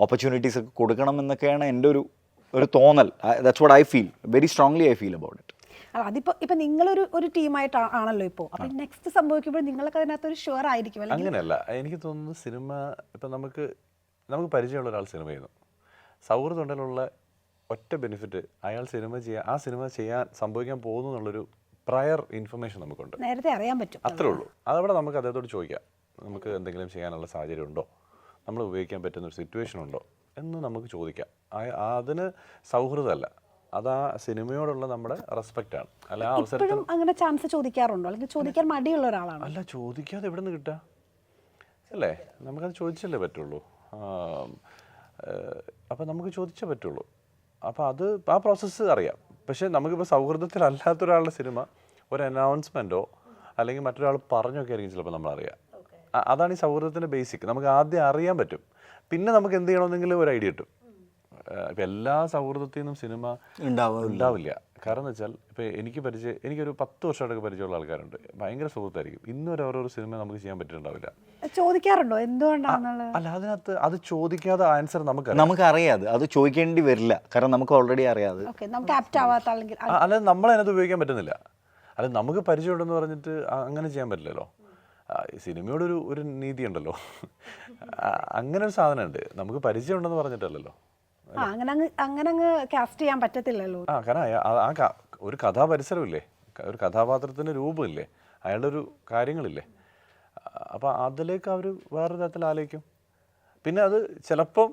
ഓപ്പർച്യൂണിറ്റീസ് ഒക്കെ കൊടുക്കണം എന്നൊക്കെയാണ് എൻ്റെ ഒരു തോന്നൽ. That's what I feel, very strongly I feel about it. ഇപ്പൊ നിങ്ങളൊരു ടീമായിട്ട് ആണല്ലോ ഇപ്പോൾ, അപ്പൊ നെക്സ്റ്റ് സംഭവിക്കുമ്പോൾ നിങ്ങൾക്ക് അതിനകത്ത് ഒരു ഷുവർ ആയിരിക്കും അല്ലെങ്കിൽ? അങ്ങനെയല്ല, എനിക്ക് തോന്നുന്നു സിനിമ ഇപ്പം നമുക്ക് പരിചയമുള്ള ഒരാൾ സിനിമ ചെയ്യുന്നു, സൗഹൃദം ഉണ്ടെങ്കിലുള്ള ഒറ്റ ബെനിഫിറ്റ് അയാൾ ആ സിനിമ ചെയ്യാൻ സംഭവിക്കാൻ പോകുന്നു എന്നുള്ളൊരു പ്രയർ ഇൻഫർമേഷൻ നമുക്കുണ്ട്, നേരത്തെ അറിയാൻ പറ്റും. അത്രേ ഉള്ളൂ. അതവിടെ നമുക്ക് അദ്ദേഹത്തോട് ചോദിക്കാം, നമുക്ക് എന്തെങ്കിലും ചെയ്യാനുള്ള സാഹചര്യം ഉണ്ടോ, നമ്മൾ ഉപയോഗിക്കാൻ പറ്റുന്ന ഒരു സിറ്റുവേഷൻ ഉണ്ടോ എന്ന് നമുക്ക് ചോദിക്കാം. അതിന് സൗഹൃദമല്ല, അത് ആ സിനിമയോടുള്ള നമ്മുടെ റെസ്പെക്റ്റ് ആണ്. അല്ല ആ അവസരത്തിൽ അങ്ങനെ ചാൻസ് ചോദിക്കാറുണ്ടോ, അല്ലെങ്കിൽ ചോദിക്കാൻ മടിയുള്ള ഒരാളാണ്? അല്ല, ചോദിക്കാതെ എവിടെ നിന്ന് കിട്ടുക അല്ലേ, നമുക്കത് ചോദിച്ചല്ലേ പറ്റുള്ളൂ. അപ്പം നമുക്ക് ചോദിച്ചേ പറ്റുള്ളൂ. അപ്പോൾ ആ പ്രോസസ്സ് അറിയാം. പക്ഷേ നമുക്കിപ്പോൾ സൗഹൃദത്തിലല്ലാത്തൊരാളുടെ സിനിമ ഒരു അനൗൺസ്മെൻറ്റോ അല്ലെങ്കിൽ മറ്റൊരാൾ പറഞ്ഞൊക്കെ ആയിരിക്കും ചിലപ്പോൾ നമ്മളറിയാം. അതാണ് ഈ സൗഹൃദത്തിൻ്റെ ബേസിക്. നമുക്ക് ആദ്യം അറിയാൻ പറ്റും, പിന്നെ നമുക്ക് എന്ത് ചെയ്യണമെന്നെങ്കിലും ഒരു ഐഡിയ കിട്ടും. ഇപ്പം എല്ലാ സൗഹൃദത്തിൽ നിന്നും സിനിമ ഉണ്ടാവില്ല. കാരണം എന്ന് വെച്ചാൽ ഇപ്പോൾ എനിക്കൊരു 10 വർഷമായിട്ടൊക്കെ പരിചയമുള്ള ആൾക്കാരുണ്ട്, ഭയങ്കര സുഹൃത്തായിരിക്കും. ഇന്നുവരെ ഓരോ സിനിമ നമുക്ക് ചെയ്യാൻ പറ്റിയിട്ടുണ്ടാവില്ല. ചോദിക്കാറുണ്ടോ എന്തുകൊണ്ടാണെന്നുള്ളത്? അല്ല, അതിനകത്ത് അത് ചോദിക്കാതെ ആൻസർ നമുക്കറിയാതെ അത് ചോദിക്കേണ്ടി വരില്ല, കാരണം നമുക്ക് ഓൾറെഡി അറിയാതെ. നമുക്ക് ആപ്റ്റ് ആവാത്ത അല്ലെങ്കിൽ അല്ലാതെ നമ്മളതിനകത്ത് ഉപയോഗിക്കാൻ പറ്റുന്നില്ല. അല്ല, നമുക്ക് പരിചയമുണ്ടെന്ന് പറഞ്ഞിട്ട് അങ്ങനെ ചെയ്യാൻ പറ്റില്ലല്ലോ. സിനിമയോടൊരു നീതി ഉണ്ടല്ലോ, അങ്ങനെ ഒരു സാധനമുണ്ട്. നമുക്ക് പരിചയമുണ്ടെന്ന് പറഞ്ഞിട്ടല്ലല്ലോ, അങ്ങനെ അങ്ങ് കാസ്റ്റ് ചെയ്യാൻ പറ്റത്തില്ലല്ലോ. കാരണം ഒരു കഥാപരിസരമില്ലേ, ഒരു കഥാപാത്രത്തിന് രൂപമില്ലേ, അയാളുടെ ഒരു കാര്യങ്ങളില്ലേ. അപ്പോൾ അതിലേക്ക് അവർ വേറെ തരത്തിൽ ആലോചിക്കും. പിന്നെ അത് ചിലപ്പം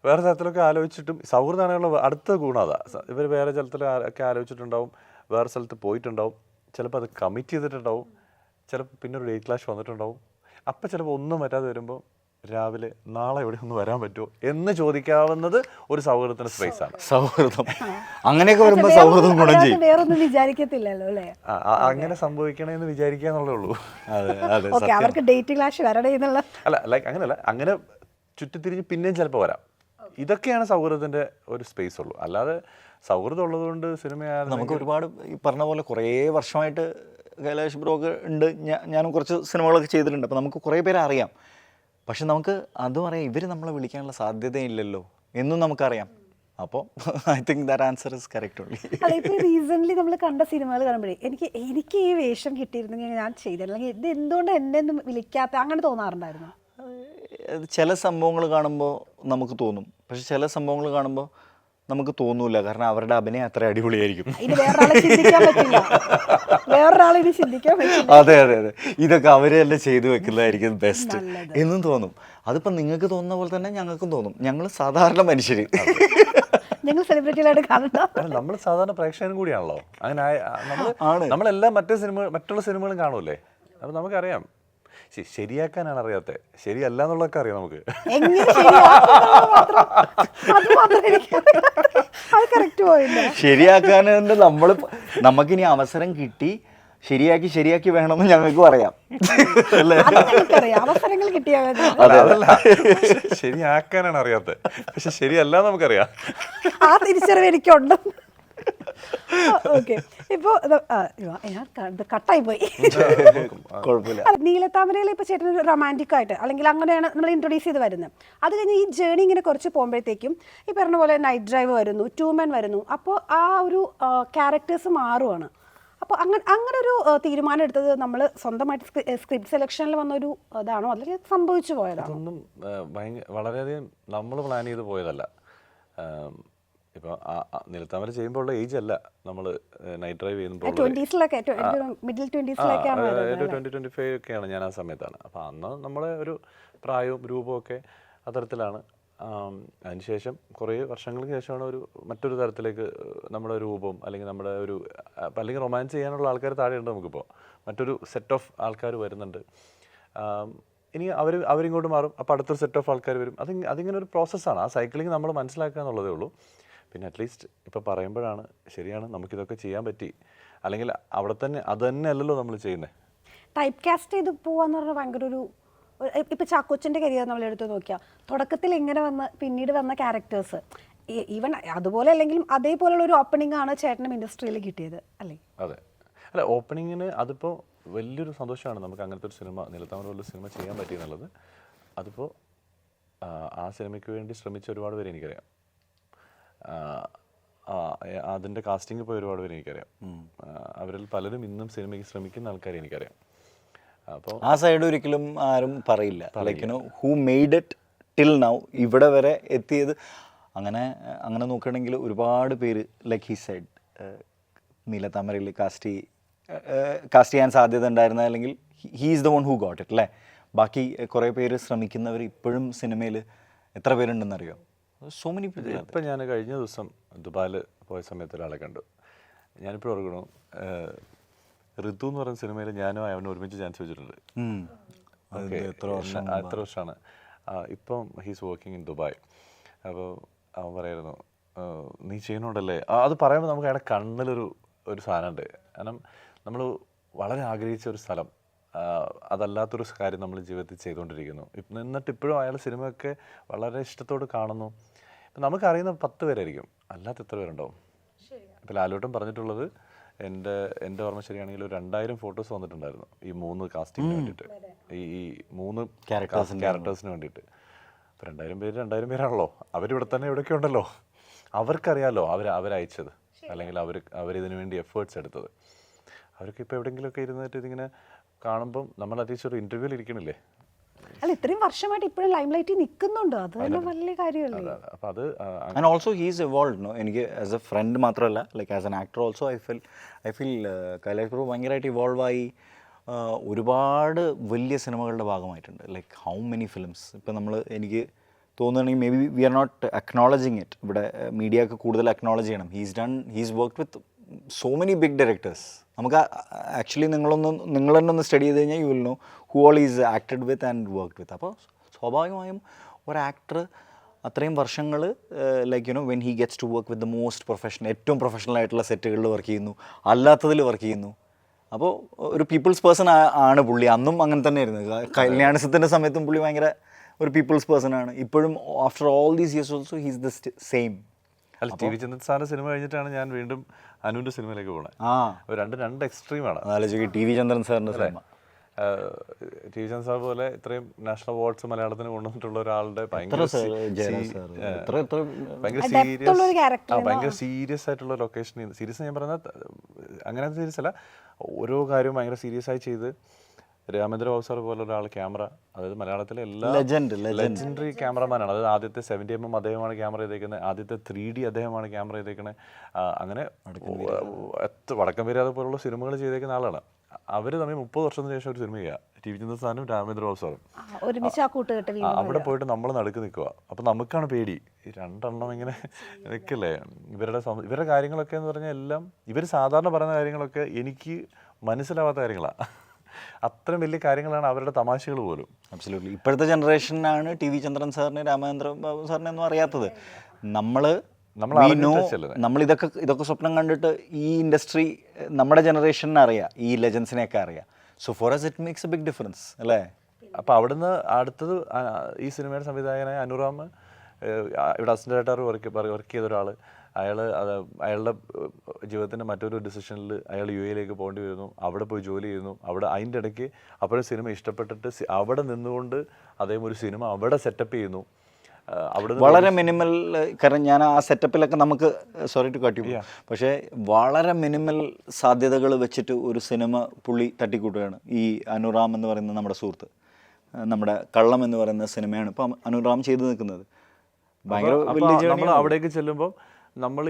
വേറെ തരത്തിലൊക്കെ ആലോചിച്ചിട്ടും സൗഹൃദമാണെന്നുള്ള അടുത്ത ഗുണം അതാ. ഇവർ വേറെ തരത്തിലൊക്കെ ആലോചിച്ചിട്ടുണ്ടാവും, വേറെ സ്ഥലത്ത് പോയിട്ടുണ്ടാവും, ചിലപ്പോൾ അത് കമ്മിറ്റ് ചെയ്തിട്ടുണ്ടാവും, ചിലപ്പോൾ പിന്നെ ഒരു ഡേറ്റ് ക്ലാഷ് വന്നിട്ടുണ്ടാവും. അപ്പം ചിലപ്പോൾ ഒന്നും പറ്റാതെ വരുമ്പോൾ രാവിലെ നാളെ എവിടെ ഒന്ന് വരാൻ പറ്റുമോ എന്ന് ചോദിക്കാവുന്നത് ഒരു സൗഹൃദത്തിന്റെ സ്പേസ് ആണ്. സൗഹൃദം അങ്ങനെയൊക്കെ വരുമ്പോൾ സൗഹൃദം ഗുണം ചെയ്യും. വേറൊന്നും വിചാരിക്കത്തില്ലല്ലോ അല്ലേ, അങ്ങനെ സംഭവിക്കണമെന്ന് വിചാരിക്കാന്നുള്ളേ ഉള്ളൂ. അവർക്ക് ഡേറ്റ് ക്ലാഷ് വരണേ എന്നുള്ള അല്ല, ലൈക്ക് അങ്ങനെയല്ല, അങ്ങനെ ചുറ്റിത്തിരിഞ്ഞ് പിന്നെയും ചിലപ്പോൾ വരാം. ഇതൊക്കെയാണ് സൗഹൃദത്തിന്റെ ഒരു സ്പേസ് ഉള്ളൂ. അല്ലാതെ സൗഹൃദം ഉള്ളതുകൊണ്ട് സിനിമയാണ്. നമുക്ക് ഒരുപാട് ഈ പറഞ്ഞ പോലെ കുറേ വർഷമായിട്ട് കൈലാഷ് ബ്രോക്ക് ഉണ്ട്, ഞാനും കുറച്ച് സിനിമകളൊക്കെ ചെയ്തിട്ടുണ്ട്. അപ്പോൾ നമുക്ക് കുറേ പേരെ അറിയാം. പക്ഷെ നമുക്ക് അതും അറിയാം, ഇവർ നമ്മളെ വിളിക്കാനുള്ള സാധ്യതയില്ലല്ലോ എന്നും നമുക്കറിയാം. അപ്പോൾ I think that answer is correct only. ഇപ്പോൾ റീസെൻ്റ്ലി നമ്മൾ കണ്ട സിനിമകൾ കാണുമ്പോഴേ എനിക്ക് ഈ വേഷം കിട്ടിയിരുന്നെങ്കിൽ ഞാൻ ചെയ്തിരുന്നു, അല്ലെങ്കിൽ ഇത് എന്തുകൊണ്ട് എന്നെ ഒന്നും വിളിക്കാത്ത അങ്ങനെ തോന്നാറുണ്ടായിരുന്നു. ചില സംഭവങ്ങൾ കാണുമ്പോൾ നമുക്ക് തോന്നും, പക്ഷെ ചില സംഭവങ്ങൾ കാണുമ്പോൾ നമുക്ക് തോന്നൂല, കാരണം അവരുടെ അഭിനയം അത്ര അടിപൊളിയായിരിക്കും. അതെ അതെ അതെ, ഇതൊക്കെ അവരെല്ലാം ചെയ്തു വെക്കുന്നതായിരിക്കും ബെസ്റ്റ് എന്നും തോന്നും. അതിപ്പോൾ നിങ്ങൾക്ക് തോന്നുന്ന പോലെ തന്നെ ഞങ്ങൾക്കും തോന്നും. ഞങ്ങൾ സാധാരണ മനുഷ്യർ, നമ്മൾ സാധാരണ പ്രേക്ഷകനും കൂടിയാണല്ലോ. അങ്ങനെ നമ്മളെല്ലാം മറ്റുള്ള സിനിമകളും കാണൂലേ. അപ്പോൾ നമുക്കറിയാം ശരിയാക്കാനാണ് അറിയാത്തത്, ശരിയല്ല എന്നുള്ളതൊക്കെ അറിയാം നമുക്ക്. ശരിയാക്കാനുണ്ട്. നമുക്കിനി അവസരം കിട്ടി ശരിയാക്കി വേണമെന്ന് ഞങ്ങൾക്ക് പറയാം. അവസരങ്ങൾ കിട്ടിയാ ശരിയാക്കാനാണ് അറിയാത്തത്, പക്ഷെ ശരിയല്ല നമുക്കറിയാം. ആ തിരിച്ചറിവ് എനിക്കുണ്ട്. ഓക്കെ, ഇപ്പോൾ കട്ടായി പോയി. കുഴപ്പമില്ല. നീലത്താമരയിൽ ഇപ്പോൾ ചേട്ടൻ റൊമാൻറ്റിക് ആയിട്ട് അല്ലെങ്കിൽ അങ്ങനെയാണ് നമ്മൾ ഇൻട്രൊഡ്യൂസ് ചെയ്ത് വരുന്നത്. അത് കഴിഞ്ഞ് ഈ ജേണി ഇങ്ങനെ കുറച്ച് പോകുമ്പോഴത്തേക്കും ഈ പറഞ്ഞ പോലെ നൈറ്റ് ഡ്രൈവ് വരുന്നു, 2 Men വരുന്നു. അപ്പോൾ ആ ഒരു ക്യാരക്ടേഴ്സ് മാറുവാണ്. അപ്പോൾ അങ്ങനെ ഒരു തീരുമാനം എടുത്തത് നമ്മൾ സ്വന്തമായിട്ട് സ്ക്രിപ്റ്റ് സെലക്ഷനിൽ വന്നൊരു ഇതാണോ, അല്ലെങ്കിൽ സംഭവിച്ചു പോയതാണോ? അതൊന്നും വളരെയധികം നമ്മൾ പ്ലാൻ ചെയ്ത് പോയതല്ല. ഇപ്പോൾ നീലത്താമര ചെയ്യുമ്പോൾ ഉള്ള ഏജ് അല്ല നമ്മൾ നൈറ്റ് ഡ്രൈവ് ചെയ്യുമ്പോൾ. 20-25 ഒക്കെയാണ് ഞാൻ ആ സമയത്താണ്. അപ്പോൾ അന്ന് നമ്മളെ ഒരു പ്രായവും രൂപമൊക്കെ അത്തരത്തിലാണ്. അതിനുശേഷം കുറേ വർഷങ്ങൾക്ക് ശേഷമാണ് മറ്റൊരു തരത്തിലേക്ക് നമ്മുടെ രൂപം അല്ലെങ്കിൽ നമ്മുടെ അല്ലെങ്കിൽ റൊമാൻസ് ചെയ്യാനുള്ള ആൾക്കാർ താഴെയുണ്ട്. നമുക്കിപ്പോൾ മറ്റൊരു സെറ്റ് ഓഫ് ആൾക്കാർ വരുന്നുണ്ട്. ഇനി അവരിങ്ങോട്ട് മാറും, അപ്പോൾ അടുത്തൊരു സെറ്റ് ഓഫ് ആൾക്കാർ വരും. അതിങ്ങനെ ഒരു പ്രോസസ്സാണ്. ആ സൈക്ലിങ് നമ്മൾ മനസ്സിലാക്കുക എന്നുള്ളതേ ഉള്ളൂ. പിന്നെ അറ്റ്ലീസ്റ്റ് ഇപ്പോൾ പറയുമ്പോഴാണ് ശരിയാണ് നമുക്കിതൊക്കെ ചെയ്യാൻ പറ്റി, അല്ലെങ്കിൽ അവിടെ തന്നെ അത് തന്നെ അല്ലല്ലോ നമ്മൾ ചെയ്യുന്നത്. ടൈപ്പ് കാസ്റ്റ് ചെയ്ത് പോവാന്ന് പറഞ്ഞാൽ ഭയങ്കര ഇപ്പോൾ ചാക്കോച്ചൻ്റെ കരിയർ നമ്മൾ എടുത്ത് നോക്കിയാൽ തുടക്കത്തിൽ ഇങ്ങനെ പിന്നീട് വന്ന ക്യാരക്ടേഴ്സ് ഈവൻ അതുപോലെ അല്ലെങ്കിലും അതേപോലെയുള്ള ഒരു ഓപ്പണിംഗ് ആണ് ചേട്ടനും ഇൻഡസ്ട്രിയിൽ കിട്ടിയത് അല്ലേ? അതെ, അല്ല ഓപ്പണിങ്ങിന് അതിപ്പോൾ വലിയൊരു സന്തോഷമാണ് നമുക്ക് അങ്ങനത്തെ ഒരു സിനിമ, നീലത്താമര പോലുള്ള സിനിമ ചെയ്യാൻ പറ്റിയെന്നുള്ളത്. അതിപ്പോൾ ആ സിനിമയ്ക്ക് വേണ്ടി ശ്രമിച്ച ഒരുപാട് പേര് എനിക്കറിയാം. അതിൻ്റെ കാസ്റ്റിംഗ് പോയ ഒരുപാട് പേര് എനിക്കറിയാം. അവരിൽ പലരും ഇന്നും സിനിമയ്ക്ക് ശ്രമിക്കുന്ന ആൾക്കാരെ എനിക്കറിയാം. അപ്പോൾ ആ സൈഡ് ഒരിക്കലും ആരും പറയില്ല, like you know who made it till now, ഇവിടെ വരെ എത്തിയത്. അങ്ങനെ നോക്കുകയാണെങ്കിൽ ഒരുപാട് പേര് ലൈക്ക് ഹി സൈഡ് നീലത്താമരയിൽ കാസ്റ്റ് ചെയ്യാൻ സാധ്യത ഉണ്ടായിരുന്ന, അല്ലെങ്കിൽ he is the one who got it അല്ലേ. ബാക്കി കുറേ പേര് ശ്രമിക്കുന്നവർ ഇപ്പോഴും സിനിമയിൽ എത്ര പേരുണ്ടെന്നറിയോ? So many people. ഇപ്പം ഞാൻ കഴിഞ്ഞ ദിവസം ദുബായിൽ പോയ സമയത്ത് ഒരാളെ കണ്ടു. ഞാനിപ്പോൾ ഓർക്കണു, ഋതു എന്ന് പറയുന്ന സിനിമയിൽ ഞാനും അവനും ഒരുമിച്ച് ചാൻസ് വെച്ചിട്ടുണ്ട്. എത്ര വർഷമാണ്. ഇപ്പം ഹീസ് വർക്കിംഗ് ഇൻ ദുബായ്. അപ്പോൾ അവൻ പറയായിരുന്നു, നീ ചെയ്യുന്നുണ്ടല്ലേ. അത് പറയുമ്പോൾ നമുക്ക് അയാളുടെ കണ്ണിലൊരു സാധനമുണ്ട്. കാരണം നമ്മൾ വളരെ ആഗ്രഹിച്ച ഒരു സ്ഥലം, അതല്ലാത്തൊരു കാര്യം നമ്മൾ ജീവിതത്തിൽ ചെയ്തുകൊണ്ടിരിക്കുന്നു. എന്നിട്ട് ഇപ്പോഴും അയാൾ സിനിമയൊക്കെ വളരെ ഇഷ്ടത്തോട് കാണുന്നു. ഇപ്പം നമുക്കറിയുന്ന 10 പേരായിരിക്കും, അല്ലാത്ത എത്ര പേരുണ്ടാവും. ഇപ്പം ലാലേട്ടൻ പറഞ്ഞിട്ടുള്ളത്, എൻ്റെ ഓർമ്മ ശരിയാണെങ്കിൽ ഒരു 2000 ഫോട്ടോസ് വന്നിട്ടുണ്ടായിരുന്നു ഈ 3 കാസ്റ്റിങ്ങിന് വേണ്ടിയിട്ട്, ഈ 3 ക്യാരക്ടേഴ്സിന് വേണ്ടിയിട്ട്. അപ്പോൾ 2000 പേരാണല്ലോ, അവരിവിടെ തന്നെ എവിടെയൊക്കെ ഉണ്ടല്ലോ. അവർക്കറിയാമല്ലോ അവരയച്ചത്, അല്ലെങ്കിൽ അവരിതിനു വേണ്ടി എഫേർട്സ് എടുത്തത്. അവർക്ക് ഇപ്പോൾ എവിടെയെങ്കിലുമൊക്കെ ഇരുന്നിട്ട് ഇതിങ്ങനെ കാണുമ്പം നമ്മൾ അറ്റ്ലീസ്റ്റ് ഒരു ഇൻ്റർവ്യൂവിൽ ഇരിക്കണില്ലേ. അല്ല, ഇത്രയും വർഷമായിട്ട് ഇപ്പോഴും ലൈം ലൈറ്റിൽ നിൽക്കുന്നുണ്ട്, അത് തന്നെ വലിയ കാര്യമല്ലേ. അപ്പോൾ അത് and also he's evolve. No, എനിക്ക് ആസ് എ ഫ്രണ്ട് മാത്രമല്ല, like as an actor also I feel Kailash Prabhu ഭയങ്കരമായിട്ട് ഇവോൾവായി. ഒരുപാട് വലിയ സിനിമകളുടെ ഭാഗമായിട്ടുണ്ട്. Like how many films. ഇപ്പം എനിക്ക് തോന്നുകയാണെങ്കിൽ maybe we are not acknowledging it. ഇവിടെ മീഡിയക്ക് കൂടുതൽ അക്നോളജ് ചെയ്യണം. He's worked with so many big directors. നമുക്ക് ആക്ച്വലി നിങ്ങൾ തന്നെ ഒന്ന് സ്റ്റഡി ചെയ്ത് കഴിഞ്ഞാൽ you will know who all is acted with and worked with. അപ്പോൾ സ്വാഭാവികമായും ഒരു ആക്ടർ അത്രയും വർഷങ്ങൾ like you know when he gets to work with the most professional, ഏറ്റവും പ്രൊഫഷണൽ ആയിട്ടുള്ള സെറ്റുകളിൽ വർക്ക് ചെയ്യുന്നു, അല്ലാത്തതിൽ വർക്ക് ചെയ്യുന്നു. അപ്പോൾ ഒരു പീപ്പിൾസ് പേഴ്സൺ ആണ് പുള്ളി. അന്നും അങ്ങനെ തന്നെയായിരുന്നു. കല്യാണത്തിൻ്റെ സമയത്തും പുള്ളി ഭയങ്കര ഒരു പീപ്പിൾസ് പേഴ്സൺ ആണ്. ഇപ്പോഴും after all these years also he's the same. അല്ല, ടി വി ചന്ദ്രൻ സാറിൻ്റെ സിനിമ കഴിഞ്ഞിട്ടാണ് ഞാൻ വീണ്ടും അനുവിൻ്റെ സിനിമയിലേക്ക് പോകുന്നത്. രണ്ട് എക്സ്ട്രീമാണ്. ടി വി ചന്ദ്രൻ സാറിൻ്റെ സിനിമ, ടി വി ചന്ദ്രൻ സാർ പോലെ ഇത്രയും നാഷണൽ അവാർഡ്സ് മലയാളത്തിന് കൊണ്ടുവന്നിട്ടുള്ള ഒരാളുടെ ഭയങ്കര സീരിയസ് ആയിട്ടുള്ള ലൊക്കേഷൻ. സീരിയസ് ഞാൻ പറയുന്നത് അങ്ങനെ സീരിയസ് അല്ല, ഓരോ കാര്യവും ഭയങ്കര സീരിയസ് ആയി ചെയ്ത് രാമേന്ദ്ര ബാബു സാർ പോലെ ഒരാൾ ക്യാമറ, അതായത് മലയാളത്തിലെ എല്ലാ ലെജൻഡറി ക്യാമറമാനാണ്. അതായത് ആദ്യത്തെ 70mm അദ്ദേഹമാണ് ക്യാമറ ചെയ്തേക്കുന്നത്, ആദ്യത്തെ 3D അദ്ദേഹമാണ് ക്യാമറ ചെയ്തേക്കുന്നത്. അങ്ങനെ വടക്കം വരാതെ പോലുള്ള സിനിമകൾ ചെയ്തേക്കുന്ന ആളാണ്. അവർ തമ്മിൽ 30 വർഷത്തിന് ശേഷം ഒരു സിനിമ ചെയ്യുക, ടി വി ചന്ദ്രൻ സാറും രാമേന്ദ്ര ബാബു സാറും. അവിടെ പോയിട്ട് നമ്മൾ നടുക്ക് നിൽക്കുക. അപ്പം നമുക്കാണ് പേടി, ഈ രണ്ടെണ്ണം ഇങ്ങനെ നിൽക്കില്ലേ. ഇവരുടെ കാര്യങ്ങളൊക്കെ എന്ന് പറഞ്ഞാൽ എല്ലാം ഇവർ സാധാരണ പറയുന്ന കാര്യങ്ങളൊക്കെ എനിക്ക് മനസ്സിലാവാത്ത കാര്യങ്ങളാണ്. അത്രയും വലിയ കാര്യങ്ങളാണ് അവരുടെ തമാശകൾ പോലും. അബ്സല്യൂട്ട്ലി. ഇപ്പോഴത്തെ ജനറേഷനാണ് ടി വി ചന്ദ്രൻ സാറിനെ രാമേന്ദ്ര ബാബു സാറിനെ ഒന്നും അറിയാത്തത്. നമ്മൾ ഇതൊക്കെ സ്വപ്നം കണ്ടിട്ട് ഈ ഇൻഡസ്ട്രി നമ്മുടെ ജനറേഷനെ അറിയാം, ഈ ലെജൻസിനെയൊക്കെ അറിയാം. So for us it makes a big difference അല്ലേ. അപ്പോൾ അവിടുന്ന് അടുത്തത് ഈ സിനിമയുടെ സംവിധായകനായ അനുറാം, ഇവിടെ അസിസ്റ്റൻ്റായിട്ട് വർക്ക് ചെയ്ത ഒരാൾ, അയാളുടെ ജീവിതത്തിൻ്റെ മറ്റൊരു ഡിസിഷനിൽ അയാൾ യുഎയിലേക്ക് പോകേണ്ടി വരുന്നു. അവിടെ പോയി ജോലി ചെയ്യുന്നു. അവിടെ അതിൻ്റെ ഇടയ്ക്ക് അപ്പോഴും സിനിമ ഇഷ്ടപ്പെട്ടിട്ട് അവിടെ നിന്നുകൊണ്ട് അദ്ദേഹം ഒരു സിനിമ അവിടെ സെറ്റപ്പ് ചെയ്യുന്നു. അവിടെ വളരെ മിനിമൽ, കാരണം ഞാൻ ആ സെറ്റപ്പിലൊക്കെ നമുക്ക് സോറി ടു കട്ട് യു, പക്ഷേ വളരെ മിനിമൽ സാധ്യതകൾ വെച്ചിട്ട് ഒരു സിനിമ പുള്ളി തട്ടിക്കൂട്ടുകയാണ്. ഈ അനുറാം എന്ന് പറയുന്ന നമ്മുടെ സുഹൃത്ത്, നമ്മുടെ കള്ളം എന്ന് പറയുന്ന സിനിമയാണ് ഇപ്പം അനുറാം ചെയ്തു നിൽക്കുന്നത്. ഭയങ്കര നമ്മൾ അവിടേക്ക് ചെല്ലുമ്പോൾ നമ്മൾ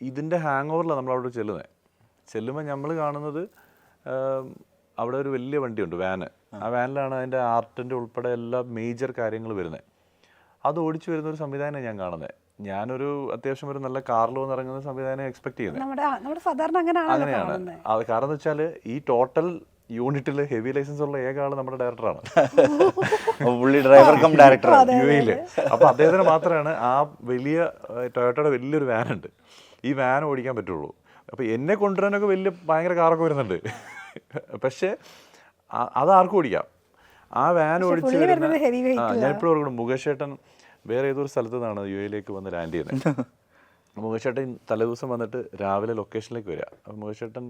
ഇതിൻ്റെ ഹാങ് ഓവറിലാണ് നമ്മൾ അവിടെ ചെല്ലുമ്പോൾ നമ്മൾ കാണുന്നത് അവിടെ ഒരു വലിയ വണ്ടിയുണ്ട്, വാന്. ആ വാനിലാണ് അതിൻ്റെ ആർട്ടിൻ്റെ ഉൾപ്പെടെ എല്ലാ മേജർ കാര്യങ്ങൾ വരുന്നത്. അത് ഓടിച്ചു വരുന്ന ഒരു സംവിധാനം ഞാൻ കാണുന്നത്. ഞാനൊരു അത്യാവശ്യം ഒരു നല്ല കാറിൽ വന്ന് ഇറങ്ങുന്ന സംവിധാനം എക്സ്പെക്ട് ചെയ്യുന്നത് അങ്ങനെയാണ്. കാരണം എന്ന് വെച്ചാൽ ഈ ടോട്ടൽ യൂണിറ്റിൽ ഹെവി ലൈസൻസ് ഉള്ള ഏക ആൾ നമ്മുടെ ഡയറക്ടറാണ്, ഡ്രൈവർ കം ഡയറക്ടർ യുഎയിൽ. അപ്പോൾ അദ്ദേഹത്തിന് മാത്രമാണ് ആ വലിയ ടൊയോട്ടയുടെ വലിയൊരു വാനുണ്ട്, ഈ വാൻ ഓടിക്കാൻ പറ്റുള്ളൂ. അപ്പോൾ എന്നെ കൊണ്ടുവരാനൊക്കെ ഭയങ്കര കാറൊക്കെ വരുന്നുണ്ട്, പക്ഷേ അതാർക്കും ഓടിക്കാം. ആ വാൻ ഓടിച്ച് വരുന്ന ഞാൻ ഇപ്പോഴും ഓർക്കണം, മുകേഷ് ചേട്ടൻ വേറെ ഏതൊരു സ്ഥലത്തു നിന്നാണ് യുഎയിലേക്ക് വന്ന് ലാൻഡ് ചെയ്യുന്നത്. മുകേഷ് ചേട്ടൻ തലേദിവസം വന്നിട്ട് രാവിലെ ലൊക്കേഷനിലേക്ക് വരിക. അപ്പോൾ മുകേഷ് ചേട്ടൻ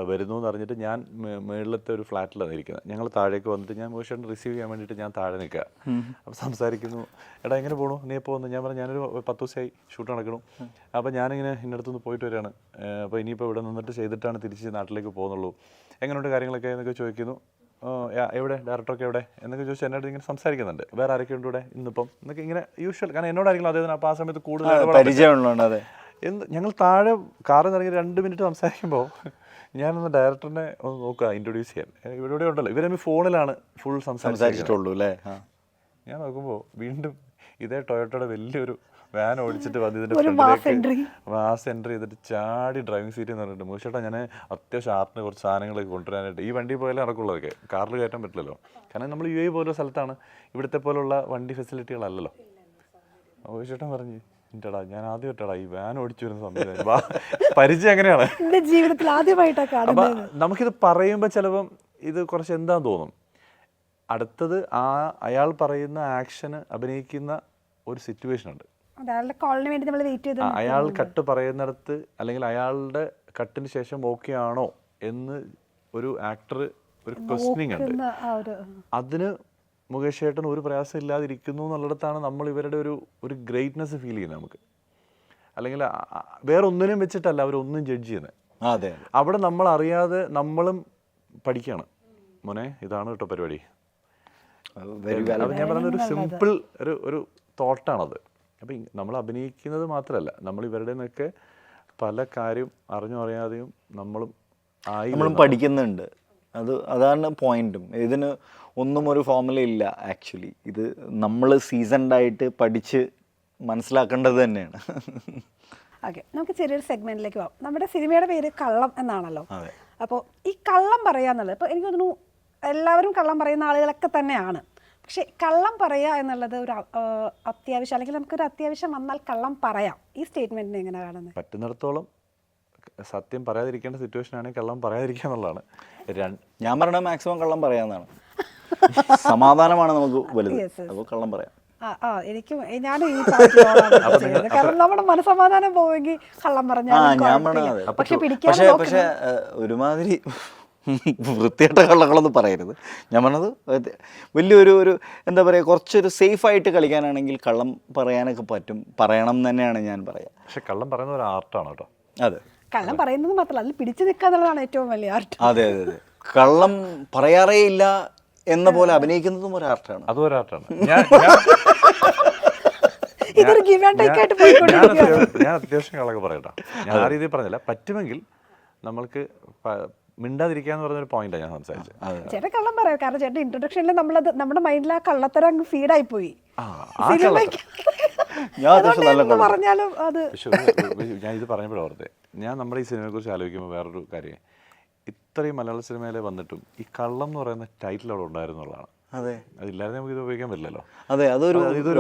വരുന്നു എന്ന് അറിഞ്ഞിട്ട് ഞാൻ മുകളിലത്തെ ഒരു ഫ്ലാറ്റിലാണ് ഇരിക്കുന്നത്. ഞങ്ങൾ താഴേക്ക് വന്നിട്ട് ഞാൻ മോശം റിസീവ് ചെയ്യാൻ വേണ്ടിയിട്ട് ഞാൻ താഴെ നിൽക്കുക. അപ്പോൾ സംസാരിക്കുന്നു, എടാ എങ്ങനെ പോകണു, നീ എപ്പോൾ വന്നു? ഞാൻ പറഞ്ഞു ഞാനൊരു 10 ദിവസമായി ഷൂട്ട് നടക്കണം, അപ്പോൾ ഞാനിങ്ങനെ ഇന്നടത്തുനിന്ന് പോയിട്ട് വരികയാണ്, അപ്പോൾ ഇനിയിപ്പോൾ ഇവിടെ നിന്നിട്ട് ചെയ്തിട്ടാണ് തിരിച്ച് നാട്ടിലേക്ക് പോകുന്നുള്ളൂ, എങ്ങനെയുണ്ട് കാര്യങ്ങളൊക്കെ എന്നൊക്കെ ചോദിക്കുന്നു. എവിടെ ഡയറക്ടറൊക്കെ എവിടെ എന്നൊക്കെ ചോദിച്ചാൽ എന്നോട് ഇങ്ങനെ സംസാരിക്കുന്നുണ്ട്. വേറെ ആരൊക്കെ ഉണ്ട് ഇവിടെ ഇന്നിപ്പം എന്നൊക്കെ ഇങ്ങനെ യൂഷ്വൽ, കാരണം എന്നോടായിരിക്കും അദ്ദേഹത്തിന് അപ്പോൾ ആ സമയത്ത് കൂടുതൽ പരിചയമുള്ളതാണ്. ഞങ്ങൾ താഴെ കാറിൽ നിന്ന് ഇറങ്ങി 2 മിനിറ്റ് സംസാരിക്കുമ്പോൾ ഞാനൊന്ന് ഡയറക്ടറിനെ ഒന്ന് നോക്കുക, ഇൻട്രൊഡ്യൂസ് ചെയ്യാൻ. ഇവിടെ ഉണ്ടല്ലോ, ഇവരെ ഫോണിലാണ് ഫുൾ സംസാരിച്ചിട്ടുള്ളൂ അല്ലേ. ഞാൻ നോക്കുമ്പോൾ വീണ്ടും ഇതേ ടൊയോട്ടയുടെ വലിയൊരു വാൻ ഓടിച്ചിട്ട് വന്ന് ഇതിൻ്റെ മാസ് എൻട്രി ചെയ്തിട്ട് ചാടി ഡ്രൈവിംഗ് സീറ്റിൽ നിന്ന് പറഞ്ഞിട്ട്, മൂശേട്ടാ ഞാൻ അത്യാവശ്യം ആർട്ടിന് കുറച്ച് സാധനങ്ങളൊക്കെ കൊണ്ടുവരാനായിട്ട് ഈ വണ്ടി പോയാലേ നടക്കുള്ളതൊക്കെ, കാറിൽ കയറ്റാൻ പറ്റില്ലല്ലോ, കാരണം നമ്മൾ UAE പോലുള്ള സ്ഥലത്താണ്, ഇവിടുത്തെ പോലുള്ള വണ്ടി ഫെസിലിറ്റികളല്ലല്ലോ. മൂശേട്ടൻ പറഞ്ഞു, എന്റെടാ ഞാൻ ആദ്യമായിട്ടാടാ ഈ വാൻ ഓടിച്ചു വരുന്ന സംവിധാനം, പരിചയം എങ്ങനെയാണ് ജീവിതത്തിൽ ആദ്യമായിട്ടാണ്. അപ്പൊ നമുക്കിത് പറയുമ്പോൾ ചിലപ്പം ഇത് കുറച്ച് എന്താന്ന് തോന്നും. അടുത്തത് അയാൾ പറയുന്ന ആക്ഷന് അഭിനയിക്കുന്ന ഒരു സിറ്റുവേഷൻ ഉണ്ട്. അയാൾ കട്ട് പറയുന്നിടത്ത് അല്ലെങ്കിൽ അയാളുടെ കട്ടിന് ശേഷം ഓക്കെ ആണോ എന്ന് ഒരു ആക്ടർ ഒരു ക്വസ്റ്റ്യനിങ് ഉണ്ട്. അതിന് മുകേഷ് ചേട്ടൻ ഒരു പ്രയാസം ഇല്ലാതിരിക്കുന്നു എന്നുള്ളിടത്താണ് നമ്മൾ ഇവരുടെ ഒരു ഗ്രേറ്റ്നെസ് ഫീൽ ചെയ്യുന്നത് നമുക്ക്. അല്ലെങ്കിൽ വേറെ ഒന്നിനും വെച്ചിട്ടല്ല അവരൊന്നും ജഡ്ജ് ചെയ്യുന്നത്. അതെ, അവിടെ നമ്മൾ അറിയാതെ നമ്മളും പഠിക്കുകയാണ്, മോനെ ഇതാണ് കേട്ടോ പരിപാടി. അപ്പം ഞാൻ പറയുന്ന ഒരു സിമ്പിൾ ഒരു തോട്ടാണത്. അപ്പം നമ്മൾ അഭിനയിക്കുന്നത് മാത്രമല്ല, നമ്മൾ ഇവരുടെ നിന്നൊക്കെ പല കാര്യം അറിഞ്ഞോ അറിയാതെയും നമ്മളും പഠിക്കുന്നുണ്ട്. അതാണ് പോയിന്റും. ഇതിന് ഒന്നും ഒരു ഫോർമുല ഇല്ല ആക്ച്വലി. ഇത് നമ്മൾ സീസൺഡായിട്ട് പഠിച്ച് മനസ്സിലാക്കേണ്ടത് തന്നെയാണ്. ഓക്കെ, നമുക്ക് ചെറിയൊരു സെഗ്മെന്റിലേക്ക് പോകാം. നമ്മുടെ സിനിമയുടെ പേര് കള്ളം എന്നാണല്ലോ. അപ്പോൾ ഈ കള്ളം പറയാന്നുള്ളത്, ഇപ്പോൾ എനിക്ക് തോന്നുന്നു എല്ലാവരും കള്ളം പറയുന്ന ആളുകളൊക്കെ തന്നെയാണ്. പക്ഷെ കള്ളം പറയുക എന്നുള്ളത് ഒരു അത്യാവശ്യം, അല്ലെങ്കിൽ നമുക്കൊരു അത്യാവശ്യം വന്നാൽ കള്ളം പറയാം. ഈ സ്റ്റേറ്റ്മെന്റിനെ എങ്ങനെ കാണുന്നത്? പറ്റുന്നിടത്തോളം സത്യം പറയാതിരിക്കേണ്ട സിറ്റുവേഷൻ ആണെങ്കിൽ കള്ളം പറയാതിരിക്കുക എന്നുള്ളതാണ്. ഞാൻ പറയണത് മാക്സിമം കള്ളം പറയാന്നാണ്. സമാധാനമാണ് നമുക്ക് വലുത്, അപ്പോൾ കള്ളം പറയാം. എനിക്കും ഞാനും ഈ കാരണം നമ്മുടെ മനസ്സമാധാനം പോവെങ്കിൽ കള്ളം പറഞ്ഞാൽ. പക്ഷെ ഒരുമാതിരി വൃത്തിയായിട്ട കള്ളങ്ങളൊന്നും പറയരുത്. ഞാൻ പറഞ്ഞത് വലിയൊരു എന്താ പറയുക, കുറച്ചൊരു സേഫായിട്ട് കളിക്കാനാണെങ്കിൽ കള്ളം പറയാനൊക്കെ പറ്റും, പറയണം തന്നെയാണ് ഞാൻ പറയാം. പക്ഷെ കള്ളം പറയുന്നത് ഒരു ആർട്ടാണ് കേട്ടോ. അതെ, കള്ളം പറയുന്നത് മാത്രമല്ല, അതിൽ പിടിച്ചു നിൽക്കുക എന്നുള്ളതാണ് ഏറ്റവും വലിയ ആർട്ട്. അതെ അതെ അതെ, കള്ളം പറയാറേ ഇല്ല എന്ന പോലെ അഭിനയിക്കുന്നതും ഒരു ആർട്ടാണ്. അതും ഒരു ആർട്ടാണ്. ഞാൻ അത്യാവശ്യം കളൊക്കെ പറയട്ടോ. ഞാൻ ആ രീതിയിൽ പറഞ്ഞില്ല. പറ്റുമെങ്കിൽ നമ്മൾക്ക് മിണ്ടാതിരിക്കാന്ന് പറഞ്ഞൊരു പോയിന്റാണ് ഞാൻ സംസാരിച്ചത്. ചേട്ടൻ കള്ളം പറയാം, കാരണം ചേട്ടൻ ഇൻട്രൊഡക്ഷനിൽ നമ്മുടെ മൈൻഡിൽ ആ കള്ളത്തരം അങ്ങ് ഫീഡായി പോയി. പറഞ്ഞാലും അത് ഞാൻ ഇത് പറഞ്ഞപ്പോഴും ഓർത്തെ, ഞാൻ നമ്മുടെ ഈ സിനിമയെ കുറിച്ച് ആലോചിക്കുമ്പോൾ വേറൊരു കാര്യം, ഇത്രയും മലയാള സിനിമയിലെ വന്നിട്ടും ഈ കള്ളം എന്ന് പറയുന്ന ടൈറ്റിൽ അവിടെ ഉണ്ടായിരുന്നുള്ളതാണ്. അതെ, അതില്ലാതെ നമുക്ക് ഇത് ഉപയോഗിക്കാൻ പറ്റില്ലല്ലോ. അതെ, ഇതൊരു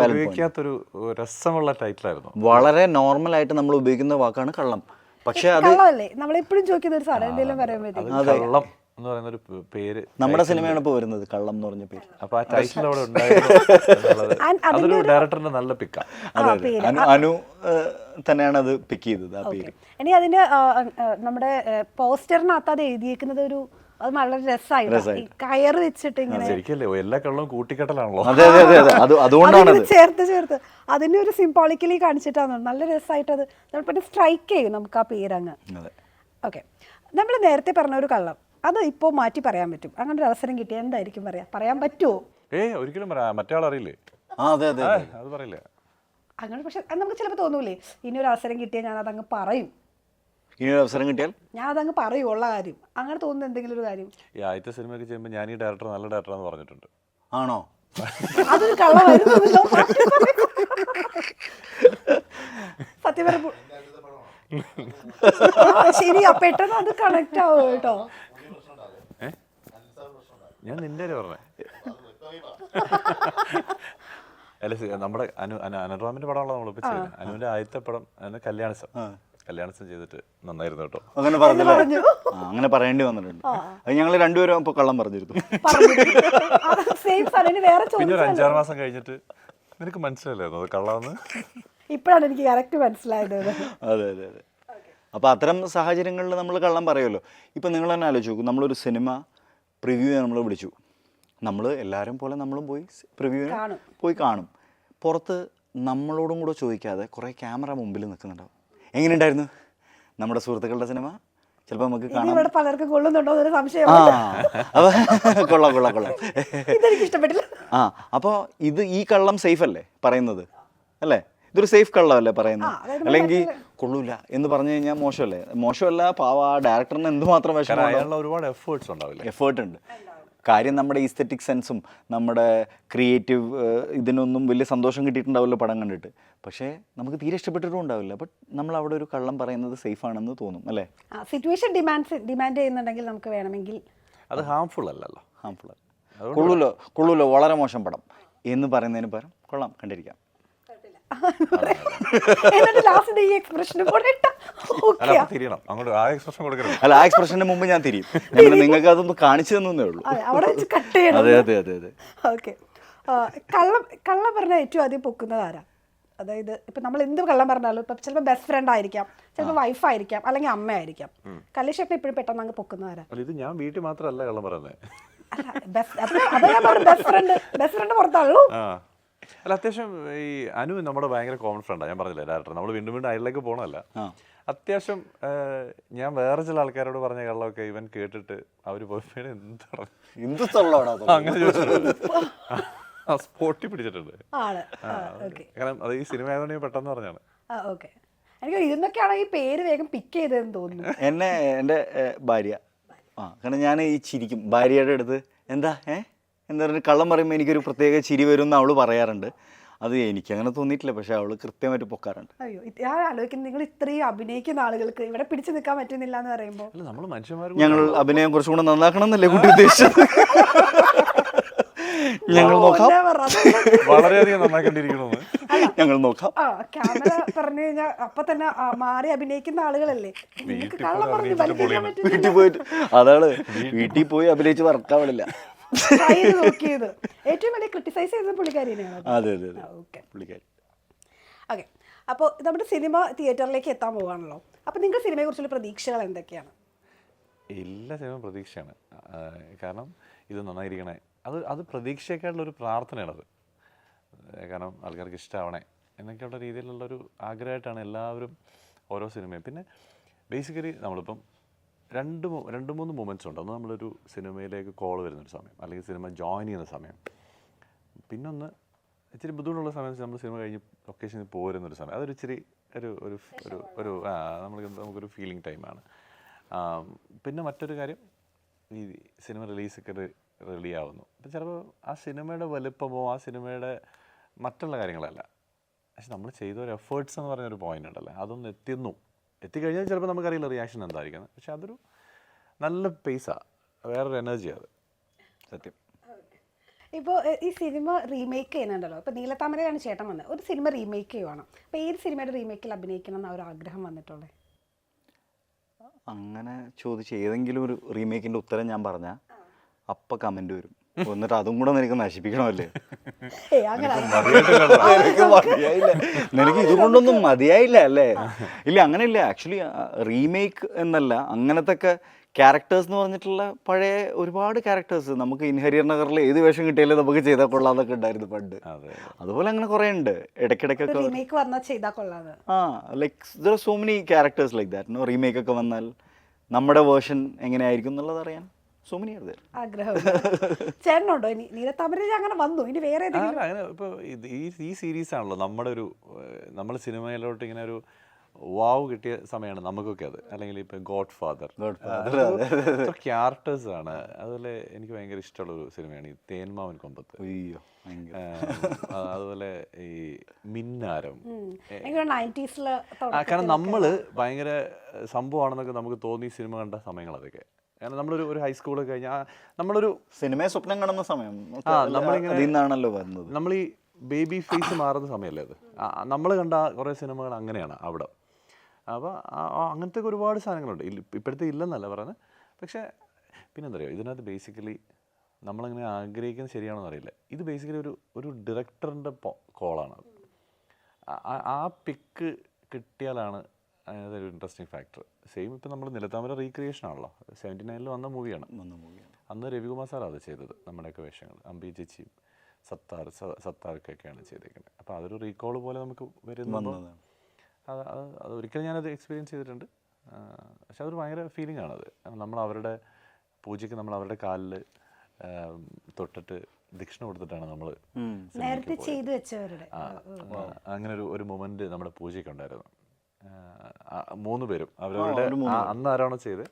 ഉപയോഗിക്കാത്തൊരു രസമുള്ള ടൈറ്റിലായിരുന്നു. വളരെ നോർമലായിട്ട് നമ്മൾ ഉപയോഗിക്കുന്ന വാക്കാണ് കള്ളം. പക്ഷെ അത് നമ്മളെപ്പോഴും ചോദിക്കുന്ന ഒരു സാധനം എന്തെങ്കിലും പറയുമ്പോഴത്തേക്കും കള്ളം എന്ന് പറയുന്ന ഒരു പേര് നമ്മുടെ സിനിമയാണ് ഇപ്പോൾ വരുന്നത്, കള്ളം എന്ന് പറഞ്ഞ പേര്. അപ്പൊ ആ ടൈറ്റിൽ അവിടെ ഉണ്ടായിരുന്നു. അതൊരു ഡയറക്ടറിന്റെ നല്ല പിക്കാ. അനു തന്നെയാണ് അത് പിക്ക് ചെയ്തത് ആ പേര്. ഇനി അതിന്റെ നമ്മുടെ പോസ്റ്ററിനകത്ത് അത് എഴുതിയേക്കുന്നത് അത് വളരെ രസമായിട്ട് കയറ് വെച്ചിട്ട് ഇങ്ങനെ എല്ലാ കള്ളവും കൂട്ടിക്കെട്ടലാണല്ലോ. അതുകൊണ്ടാണ് ചേർത്ത് അതിനെ ഒരു സിംബോളിക്കലി കാണിച്ചിട്ടാണ് നല്ല രസമായിട്ട് അത് നമ്മൾ സ്ട്രൈക്ക് ചെയ്യും നമുക്ക് ആ പേരങ്ങ്. ഓക്കെ, നമ്മൾ നേരത്തെ പറഞ്ഞ ഒരു കള്ളം അത് ഇപ്പോൾ മാറ്റി പറയാൻ പറ്റും. അങ്ങനെ ഒരു അവസരം കിട്ടിയാൽ എന്തായിരിക്കും പറയാൻ പറ്റുമോ? ഒരിക്കലും മറ്റേ ആൾ അറിയില്ലേ, അത് പറയില്ല അങ്ങനെ. പക്ഷെ നമുക്ക് ചിലപ്പോൾ തോന്നൂലേ, ഇനി ഒരു അവസരം കിട്ടിയാൽ ഞാൻ അതങ്ങ് പറയും, ഇനി ഒരു അവസരം കിട്ടിയാൽ ഞാൻ അതങ്ങ് പറയും ഉള്ള കാര്യം. അങ്ങനെ തോന്നുന്ന എന്തെങ്കിലും ഒരു കാര്യം? ഈ ആദ്യത്തെ സിനിമയൊക്കെ ചെയ്യുമ്പോൾ ഞാൻ ഈ ഡയറക്ടർ നല്ല ഡയറക്ടറാന്ന് പറഞ്ഞിട്ടുണ്ട്. ആണോ? അതൊരു കള്ളമായിരുന്നു. സത്യം പറയുമ്പോൾ ശരി, പെട്ടെന്ന് അത് കണക്ട് ആവും കേട്ടോ. ഞാൻ നിന്റെ പറഞ്ഞേ അല്ല, നമ്മുടെ അനുറാമിന്റെ പടമാണല്ലോ നമ്മളിപ്പോ ചെയ്യുന്നത്. അനുവിന്റെ ആദ്യത്തെ പടം കല്യാണസം ചെയ്തിട്ട് നന്നായിരുന്നു കേട്ടോ. അങ്ങനെ പറഞ്ഞല്ലോ, അങ്ങനെ പറയേണ്ടി വന്നിട്ടുണ്ട്. അത് ഞങ്ങൾ രണ്ടുപേരും ഇപ്പൊ കള്ളം പറഞ്ഞിരുന്നു. പിന്നെ ഒരു 5-6 മാസം കഴിഞ്ഞിട്ട് നിനക്ക് മനസ്സിലായില്ലായിരുന്നു അത് കള്ളാന്ന്? ഇപ്പോഴാണ് എനിക്ക് കറക്റ്റ് മനസ്സിലായത്. അതെ അതെ അതെ. അപ്പോൾ അത്തരം സാഹചര്യങ്ങളിൽ നമ്മൾ കള്ളം പറയുമല്ലോ. ഇപ്പം നിങ്ങൾ തന്നെ ആലോചിച്ച് നോക്കൂ, നമ്മളൊരു സിനിമ പ്രിവ്യൂ നമ്മൾ വിളിച്ചു, നമ്മൾ എല്ലാവരും പോലെ നമ്മളും പോയി പ്രിവ്യൂവിന് പോയി കാണും. പുറത്ത് നമ്മളോടും കൂടെ ചോദിക്കാതെ കുറേ ക്യാമറ മുമ്പിൽ നിൽക്കുന്നുണ്ടാവും. എങ്ങനെയുണ്ടായിരുന്നു നമ്മുടെ സുഹൃത്തുക്കളുടെ സിനിമ? ചിലപ്പോൾ നമുക്ക് കാണാം. പലർക്കും കൊള്ളുന്നുണ്ടോ എന്നൊരു സംശയം. അപ്പോൾ കൊള്ളാം. ഇതെനിക്ക് ഇഷ്ടപ്പെട്ടില്ല. അപ്പോൾ ഈ കള്ളം സേഫ് അല്ലേ പറയുന്നത്, അല്ലേ? ഇതൊരു സേഫ് കള്ളമല്ലേ പറയുന്നത്? അല്ലെങ്കിൽ കൊള്ളൂല എന്ന് പറഞ്ഞു കഴിഞ്ഞാൽ മോശമല്ല. പാവ ഡയറക്ടറിന് എന്തുമാത്രം ഒരുപാട് എഫേർട്ട് ഉണ്ട്. കാര്യം നമ്മുടെ ഈസ്തെറ്റിക് സെൻസും നമ്മുടെ ക്രിയേറ്റീവ് ഇതിനൊന്നും വലിയ സന്തോഷം കിട്ടിയിട്ടുണ്ടാവില്ല പടം കണ്ടിട്ട്. പക്ഷേ നമുക്ക് തീരെ ഇഷ്ടപ്പെട്ടിട്ടും ഉണ്ടാവില്ല. ബട്ട് നമ്മൾ അവിടെ ഒരു കള്ളം പറയുന്നത് സേഫ് ആണെന്ന് തോന്നും, അല്ലേ? സിറ്റുവേഷൻ ഡിമാൻഡ് ചെയ്യുന്നുണ്ടെങ്കിൽ നമുക്ക് വേണമെങ്കിൽ. അത് ഹാംഫുൾ അല്ലല്ലോ. കൊള്ളൂലോ വളരെ മോശം പടം എന്ന് പറയുന്നതിന് പകരം കൊള്ളാം, കണ്ടിരിക്കാം. അല്ല, ആ എക്സ്പ്രഷന് മുമ്പ് ഞാൻ തിരിയും. നിങ്ങൾക്ക് അതൊന്ന് കാണിച്ചു തന്നേ ഉള്ളൂ. അതെ. കള്ളം പറഞ്ഞാൽ ഏറ്റവും ആദ്യം പൊക്കുന്നത് ആരാ? അതായത് ഇപ്പൊ നമ്മൾ എന്ത് കള്ളം പറഞ്ഞാലും ഇപ്പൊ ചിലപ്പോൾ ബെസ്റ്റ് ഫ്രണ്ട് ആയിരിക്കാം, ചിലപ്പോൾ വൈഫ് ആയിരിക്കാം, അല്ലെങ്കിൽ അമ്മ ആയിരിക്കാം. കല്ലേഷേട്ടൻ ഇപ്പോഴും പെട്ടെന്ന് അങ്ങ് പൊക്കുന്നത് ആരാ? ഇത് ഞാൻ വീട്ടിൽ മാത്രമല്ല കള്ളം പറയുന്നത്. ബെസ്റ്റ് ഫ്രണ്ട് പുറത്താണല്ലോ. അല്ല, അത്യാവശ്യം ഈ അനു നമ്മുടെ ഭയങ്കര കോമൺ ഫ്രണ്ടാണ്. ഞാൻ പറഞ്ഞില്ലേ, ഡയറക്ടർ നമ്മൾ വീണ്ടും അയലിലേക്ക് പോകണമല്ല. അത്യാവശ്യം ഞാൻ വേറെ ചില ആൾക്കാരോട് പറഞ്ഞ കള്ളമൊക്കെ ഇവൻ കേട്ടിട്ട് അവര് പോയി അങ്ങനെ ചോദിച്ചിട്ടുണ്ട്. സ്പോട്ടി പിടിച്ചിട്ടുണ്ട്. കാരണം അത് ഈ സിനിമ ആയതുകൊണ്ട് ഞാൻ പെട്ടെന്ന് പറഞ്ഞാണ്. എനിക്ക് ഇതൊക്കെയാണ് ഈ പേര് വേഗം പിക്ക് ചെയ്തതെന്ന് തോന്നുന്നു. എന്നെ എൻ്റെ ഭാര്യ കാരണം ഞാൻ ഈ ചിരിക്കും ഭാര്യയുടെ അടുത്ത്. എന്താ പറഞ്ഞാൽ കള്ളം പറയുമ്പോൾ എനിക്കൊരു പ്രത്യേക ചിരി വരും എന്ന് അവള് പറയാറുണ്ട്. അത് എനിക്കങ്ങനെ തോന്നിയിട്ടില്ല, പക്ഷെ അവള് കൃത്യമായിട്ട് പൊക്കാറുണ്ട്. അയ്യോ, ഞാൻ ആലോചിക്കുന്നത് നിങ്ങൾ ഇത്രയും അഭിനയിക്കുന്ന ആളുകൾക്ക് ഇവിടെ പിടിച്ചു നിൽക്കാൻ പറ്റുന്നില്ല എന്ന് പറയുമ്പോൾ ഞങ്ങൾ അഭിനയം കുറച്ചും കൂടെ നന്നാക്കണം എന്നല്ലേ കുട്ടി ഉദ്ദേശിച്ചത്? ഞങ്ങൾ നോക്കാം, വളരെയധികം നന്നാക്കേണ്ടിയിരിക്കണമെന്ന് ഞങ്ങൾ നോക്കാം. ക്യാമറ പറഞ്ഞു കഴിഞ്ഞാൽ അപ്പൊ തന്നെ മാറി അഭിനയിക്കുന്ന ആളുകളല്ലേ. വീട്ടിൽ പോയിട്ട് അതാണ് വീട്ടിൽ പോയി അഭിനയിച്ച് വർക്കാവില്ല. ഏറ്റവും വലിയ ക്രിട്ടിസൈസ് ചെയ്തത് പുള്ളിക്കാരിയാണ്. അതെ പുള്ളിക്കാരി. ഓക്കെ, അപ്പോൾ നമ്മുടെ സിനിമ തിയേറ്ററിലേക്ക് എത്താൻ പോവാണല്ലോ. അപ്പോൾ നിങ്ങൾ സിനിമയെ കുറിച്ചുള്ള പ്രതീക്ഷകൾ എന്തൊക്കെയാണ്? എല്ലാ സിനിമ പ്രതീക്ഷയാണ്. കാരണം ഇത് നന്നായിരിക്കണേ, അത് പ്രതീക്ഷയെക്കാളുള്ളൊരു പ്രാർത്ഥനയാണത്. കാരണം ആൾക്കാർക്ക് ഇഷ്ടമാവണേ എന്നൊക്കെയുള്ള രീതിയിലുള്ളൊരു ആഗ്രഹമായിട്ടാണ് എല്ലാവരും ഓരോ സിനിമയും. പിന്നെ ബേസിക്കലി നമ്മളിപ്പം രണ്ട് മൂന്ന് മൊമെൻറ്റ്സ് ഉണ്ട്. ഒന്ന് നമ്മളൊരു സിനിമയിലേക്ക് കോൾ വരുന്നൊരു സമയം, അല്ലെങ്കിൽ സിനിമ ജോയിൻ ചെയ്യുന്ന സമയം. പിന്നൊന്ന് ഇച്ചിരി ബുദ്ധിമുട്ടുള്ള സമയം നമ്മൾ സിനിമ കഴിഞ്ഞ് ലൊക്കേഷനിൽ പോരുന്നൊരു സമയം. അതൊരു ഇച്ചിരി ഒരു നമുക്കൊരു ഫീലിംഗ് ടൈമാണ്. പിന്നെ മറ്റൊരു കാര്യം, ഈ സിനിമ റിലീസൊക്കെ റെഡിയാവുന്നു. അപ്പം ചിലപ്പോൾ ആ സിനിമയുടെ വലുപ്പമോ ആ സിനിമയുടെ മറ്റുള്ള കാര്യങ്ങളല്ല, പക്ഷെ നമ്മൾ ചെയ്ത ഒരു എഫേർട്സ് എന്ന് പറഞ്ഞൊരു പോയിന്റ് ഉണ്ടല്ലോ, അതൊന്ന് എത്തിക്കഴിഞ്ഞാൽ ചിലപ്പോൾ നമുക്കറിയില്ല റിയാക്ഷൻ എന്തായിരിക്കുന്നത്. പക്ഷെ അതൊരു നല്ല പേസാണ്, വേറൊരു എനർജിയാണ് അത്. സത്യം. ഇപ്പോൾ ഈ സിനിമ റീമേക്ക് ചെയ്യുന്നുണ്ടല്ലോ. ഇപ്പോൾ നീലത്താമരയാണ് ചേട്ടൻ വന്നത്, ഒരു സിനിമ റീമേക്ക് ചെയ്യുവാണ്. അപ്പോൾ ഏത് സിനിമയുടെ റീമേക്കിൽ അഭിനയിക്കണം എന്ന ഒരു ആഗ്രഹം വന്നിട്ടുള്ളത്? അങ്ങനെ ചോദിച്ച് ഏതെങ്കിലും ഒരു റീമേക്കിൻ്റെ ഉത്തരം ഞാൻ പറഞ്ഞാൽ അപ്പം കമൻറ്റ് വരും. എന്നിട്ട് അതും കൂടെ നിനക്ക് നശിപ്പിക്കണമല്ലേ? നിനക്ക് ഇതുകൊണ്ടൊന്നും മതിയായില്ല അല്ലേ? ഇല്ല, അങ്ങനെയില്ല. ആക്ച്വലി റീമേക്ക് എന്നല്ല, അങ്ങനത്തെ ക്യാരക്ടേഴ്സ് എന്ന് പറഞ്ഞിട്ടുള്ള പഴയ ഒരുപാട് ക്യാരക്ടേഴ്സ് നമുക്ക് ഇൻഹരിയർ നഗറിൽ ഏത് വേഷം കിട്ടിയാലും നമുക്ക് ചെയ്താൽ കൊള്ളാന്നൊക്കെ ഉണ്ടായിരുന്നു പണ്ട്. അതുപോലെ അങ്ങനെ കുറേ ഉണ്ട്. ഇടയ്ക്കിടയ്ക്കൊക്കെ like so many characters like that. Remake ഒക്കെ വന്നാൽ നമ്മുടെ വേർഷൻ എങ്ങനെയായിരിക്കും എന്നുള്ളത് അറിയാൻ ചേട്ടനുണ്ടോ? അങ്ങനെ വന്നു ഇനി വേറെ ഇപ്പോൾ ഈ സീരീസ് ആണല്ലോ നമ്മുടെ സിനിമയിലോട്ട് ഇങ്ങനെ ഒരു വാവ് കിട്ടിയ സമയമാണ് നമുക്കൊക്കെ അത്. അല്ലെങ്കിൽ ഇപ്പൊ ഗോഡ് ഫാദർ ക്യാരക്ടേഴ്സ് ആണ്. അതുപോലെ എനിക്ക് ഭയങ്കര ഇഷ്ടമുള്ളൊരു സിനിമയാണ് ഈ തേന്മാവൻ കൊമ്പത്ത്. അതുപോലെ ഈ മിന്നാരം. കാരണം നമ്മള് ഭയങ്കര സംഭവമാണെന്നൊക്കെ നമുക്ക് തോന്നി സിനിമ കണ്ട സമയങ്ങൾ അതൊക്കെ. കാരണം നമ്മളൊരു ഹൈസ്കൂൾ കഴിഞ്ഞാൽ നമ്മളൊരു സിനിമയെ സ്വപ്നം കാണുന്ന സമയം നമ്മളിങ്ങനെയാണല്ലോ വരുന്നത്. നമ്മൾ ഈ ബേബി ഫേസ് മാറുന്ന സമയമല്ലേ അത്. നമ്മൾ കണ്ട കുറേ സിനിമകൾ അങ്ങനെയാണ് അവിടെ. അപ്പോൾ അങ്ങനത്തെ ഒരുപാട് സാധനങ്ങളുണ്ട്. ഇപ്പോഴത്തെ ഇല്ലെന്നല്ല പറയുന്നത്. പക്ഷേ പിന്നെന്താ പറയുക, ഇതിനകത്ത് ബേസിക്കലി നമ്മളങ്ങനെ ആഗ്രഹിക്കുന്നത് ശരിയാണെന്ന് അറിയില്ല. ഇത് ബേസിക്കലി ഒരു ഡയറക്ടറിൻ്റെ കോളാണ്. ആ പിക്ക് കിട്ടിയാലാണ് അതൊരു ഇൻട്രസ്റ്റിംഗ് ഫാക്ടർ. സെയിം ഇപ്പം നമ്മൾ നിലത്താമര റീക്രിയേഷൻ ആണല്ലോ, 79 വന്ന മൂവിയാണ്. അന്ന് രവികുമാർ സാറാണ് അത് ചെയ്തത്, നമ്മുടെയൊക്കെ വേഷങ്ങൾ. അമ്പി ചേച്ചിയും സത്താർക്കൊക്കെയാണ് ചെയ്തേക്കുന്നത്. അപ്പോൾ അതൊരു റീകോൾ പോലെ നമുക്ക് വരുന്നത്. അത് ഒരിക്കലും ഞാനത് എക്സ്പീരിയൻസ് ചെയ്തിട്ടുണ്ട്. പക്ഷെ അതൊരു ഭയങ്കര ഫീലിംഗ് ആണത്. നമ്മൾ അവരുടെ പൂജയ്ക്ക് നമ്മൾ അവരുടെ കാലിൽ തൊട്ടിട്ട് ദക്ഷിണ കൊടുത്തിട്ടാണ് നമ്മൾ നേരത്തെ ചെയ്തു വെച്ചവരുടെ. അങ്ങനെ ഒരു മൊമെന്റ് നമ്മുടെ പൂജയ്ക്ക് ഉണ്ടായിരുന്നു. 3 പേരും അവരവരുടെ അന്ന് ആരാണോ ചെയ്ത്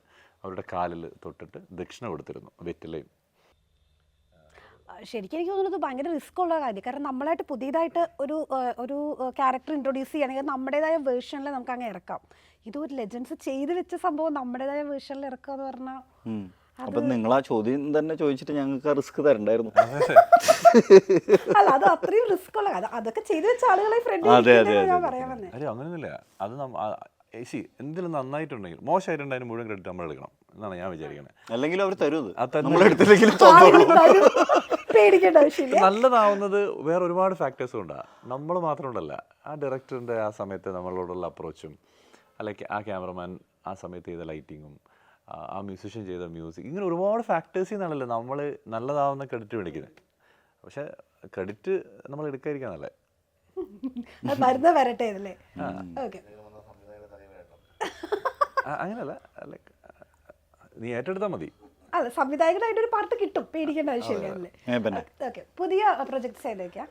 അവരുടെ കാലിൽ തൊട്ടിട്ട് ദക്ഷിണ കൊടുത്തിരുന്നു, വെറ്റിലയും. ശരിക്കും എനിക്ക് തോന്നുന്നത് ഭയങ്കര റിസ്ക് ഉള്ള കാര്യം. കാരണം നമ്മളായിട്ട് പുതിയതായിട്ട് ഒരു ക്യാരക്ടർ ഇൻട്രൊഡ്യൂസ് ചെയ്യുകയാണെങ്കിൽ നമ്മുടേതായ വേർഷനിൽ നമുക്ക് അങ്ങ് ഇറക്കാം. ഇത് ഒരു ലെജൻസ് ചെയ്ത് വെച്ച സംഭവം നമ്മുടേതായ വേർഷനിൽ ഇറക്കുക എന്ന് പറഞ്ഞാൽ, അപ്പൊ നിങ്ങൾ ആ ചോദ്യം തന്നെ ചോദിച്ചിട്ട് ഞങ്ങൾക്ക് റിസ്ക് തരണ്ടായിരുന്നു. അല്ല, അത് അത്രയും റിസ്ക് ഉള്ള കാര്യം. അതൊക്കെ ചെയ്തു വെച്ച ആളുകളെ ഫ്രണ്ട് ഞാൻ പറയാൻ വന്നേ. അല്ല അങ്ങനെയൊന്നുമില്ല. അത് എന്തെങ്കിലും നന്നായിട്ടുണ്ടെങ്കിൽ, മോശമായിട്ടുണ്ടെങ്കിൽ അതിന് മുഴുവൻ ക്രെഡിറ്റ് നമ്മൾ എടുക്കണം എന്നാണ് ഞാൻ വിചാരിക്കുന്നത്. അല്ലെങ്കിൽ അവർ തരും. പേടിക്കേണ്ട ആവശ്യമില്ല. നല്ലതാവുന്നത് വേറെ ഒരുപാട് ഫാക്ടേഴ്സ് കൊണ്ടാണ്, നമ്മൾ മാത്രമുണ്ടല്ല. ആ ഡയറക്ടറിൻ്റെ ആ സമയത്ത് നമ്മളോടുള്ള അപ്രോച്ചും, അല്ലെങ്കിൽ ആ ക്യാമറമാൻ ആ സമയത്ത് ചെയ്ത ലൈറ്റിങ്ങും, ആ മ്യൂസിഷ്യൻ ചെയ്ത മ്യൂസിക്, ഇങ്ങനെ ഒരുപാട് ഫാക്ടേഴ്സിൽ നിന്നാണല്ലോ നമ്മൾ നല്ലതാവുന്ന ക്രെഡിറ്റ് മേടിക്കുന്നത്. പക്ഷെ ക്രെഡിറ്റ് നമ്മൾ എടുക്കാതിരിക്കാൻ നല്ലത്. മരുന്ന് വരട്ടെ അല്ലേ? ഓക്കെ, അങ്ങനെയല്ല, നീ ഏറ്റെടുത്താൽ മതി. അല്ല, സംവിധായകനായിട്ട് ഒരു പാർട്ട് കിട്ടും, പേടിക്കേണ്ട ആവശ്യമില്ല. ഓക്കെ, പുതിയ പ്രൊജക്ട്സ് ഏതൊക്കെയാ?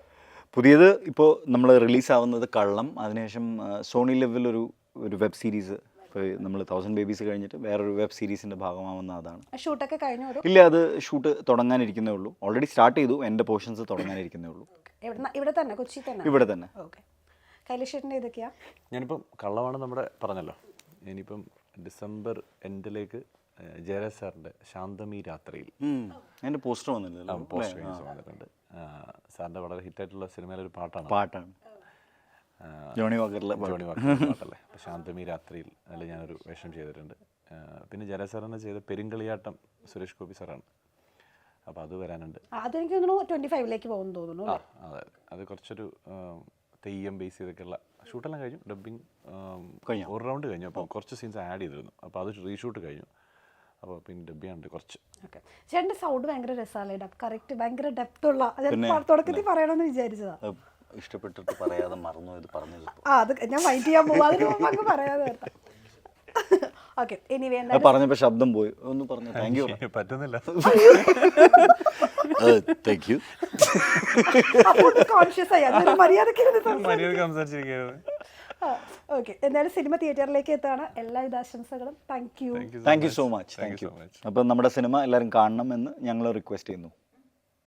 പുതിയത് ഇപ്പോൾ നമ്മൾ റിലീസാവുന്നത് കള്ളം, അതിനുശേഷം സോണി ലെവൽ ഒരു വെബ് സീരീസ്. ഇപ്പോൾ നമ്മൾ 1000 ബേബീസ് കഴിഞ്ഞിട്ട് വേറൊരു വെബ് സീരീസിൻ്റെ ഭാഗമാവുന്ന അതാണ്. ഷൂട്ടൊക്കെ കഴിഞ്ഞു? ഇല്ല, അത് ഷൂട്ട് തുടങ്ങാനിരിക്കുന്നേ ഉള്ളൂ. ഓൾറെഡി സ്റ്റാർട്ട് ചെയ്തു, എൻ്റെ പോർഷൻസ് തുടങ്ങാനിരിക്കുന്നേ ഉള്ളൂ. ഇവിടെ തന്നെ, കൊച്ചി തന്നെ? ഇവിടെ തന്നെ. ഓക്കെ. കൈലേഷേട്ടൻ്റെ ഏതൊക്കെയാ? ഞാനിപ്പം കള്ളമാണ് നമ്മുടെ പറഞ്ഞല്ലോ. ഇനിയിപ്പം ഡിസംബർ എൻഡിലേക്ക് ജയരാജ് സാറിൻ്റെ ശാന്തമി രാത്രിയിൽ അതിൻ്റെ പോസ്റ്റർ വന്നില്ല, പോസ്റ്റർ വന്നിട്ടുണ്ട്. സാറിൻ്റെ വളരെ ഹിറ്റായിട്ടുള്ള സിനിമയിലൊരു പാട്ടാണ് ജോണി വാക്കറിലെ പാട്ടല്ലേ. അപ്പോൾ ശാന്തമി രാത്രിയിൽ അതിൽ ഞാനൊരു വേഷം ചെയ്തിട്ടുണ്ട്. പിന്നെ ജയരാജ് സാറിനെ ചെയ്ത പെരുങ്കളിയാട്ടം സുരേഷ് ഗോപി സാറാണ്. അപ്പോൾ അത് വരാനുണ്ട്. അതെനിക്ക് തോന്നുന്നു 25ലേക്ക് പോകുന്നു തോന്നുന്നു. അതെ, അത് കുറച്ചൊരു തെയ്യം ബേസ് ചെയ്തൊക്കെയുള്ള ഷൂട്ടെല്ലാം കഴിഞ്ഞു. ഡബ്ബിങ് ഒരു റൗണ്ട് കഴിഞ്ഞു. അപ്പോൾ കുറച്ച് സീൻസ് ആഡ് ചെയ്തിരുന്നു. അപ്പോൾ അത് റീഷൂട്ട് കഴിഞ്ഞു. അപ്പോൾ പിന്നെ ഡബ്ബിയാണ്ട് കുറച്ച്. ഓക്കെ. ചേട്ടൻ്റെ സൗണ്ട് ഭയങ്കര രസമല്ലേ? കറക്റ്റ്, ഭയങ്കര ഡെപ്ത് ഉള്ള. തുടക്കത്തിൽ പറയണമെന്ന് വിചാരിച്ചതാ. ഇഷ്ടപ്പെട്ടിട്ട് പറയാതെ മറന്നു ഇത് പറഞ്ഞത്. അത് ഞാൻ വൈറ്റ് ചെയ്യാൻ പോകും, അതിന് മുമ്പ് അങ്ങ് പറയാതെ വരട്ടെ. ഓക്കെ, എനിവേ പറഞ്ഞപ്പോൾ ശബ്ദം പോയി. ഒന്ന് പറഞ്ഞു താങ്ക് യു. പറ്റുന്നില്ല. Thank you. കോൺഷ്യസ് ആയി മര്യാദക്ക് സംസാരിച്ചിരിക്കുന്നത്. ഓക്കെ, എന്തായാലും സിനിമ തിയേറ്ററിലേക്ക് എത്താണ്. എല്ലാവിധ ആശംസകളും. Thank you so much. Thank you. അപ്പം നമ്മുടെ സിനിമ എല്ലാവരും കാണണം എന്ന് ഞങ്ങൾ റിക്വസ്റ്റ് ചെയ്യുന്നു.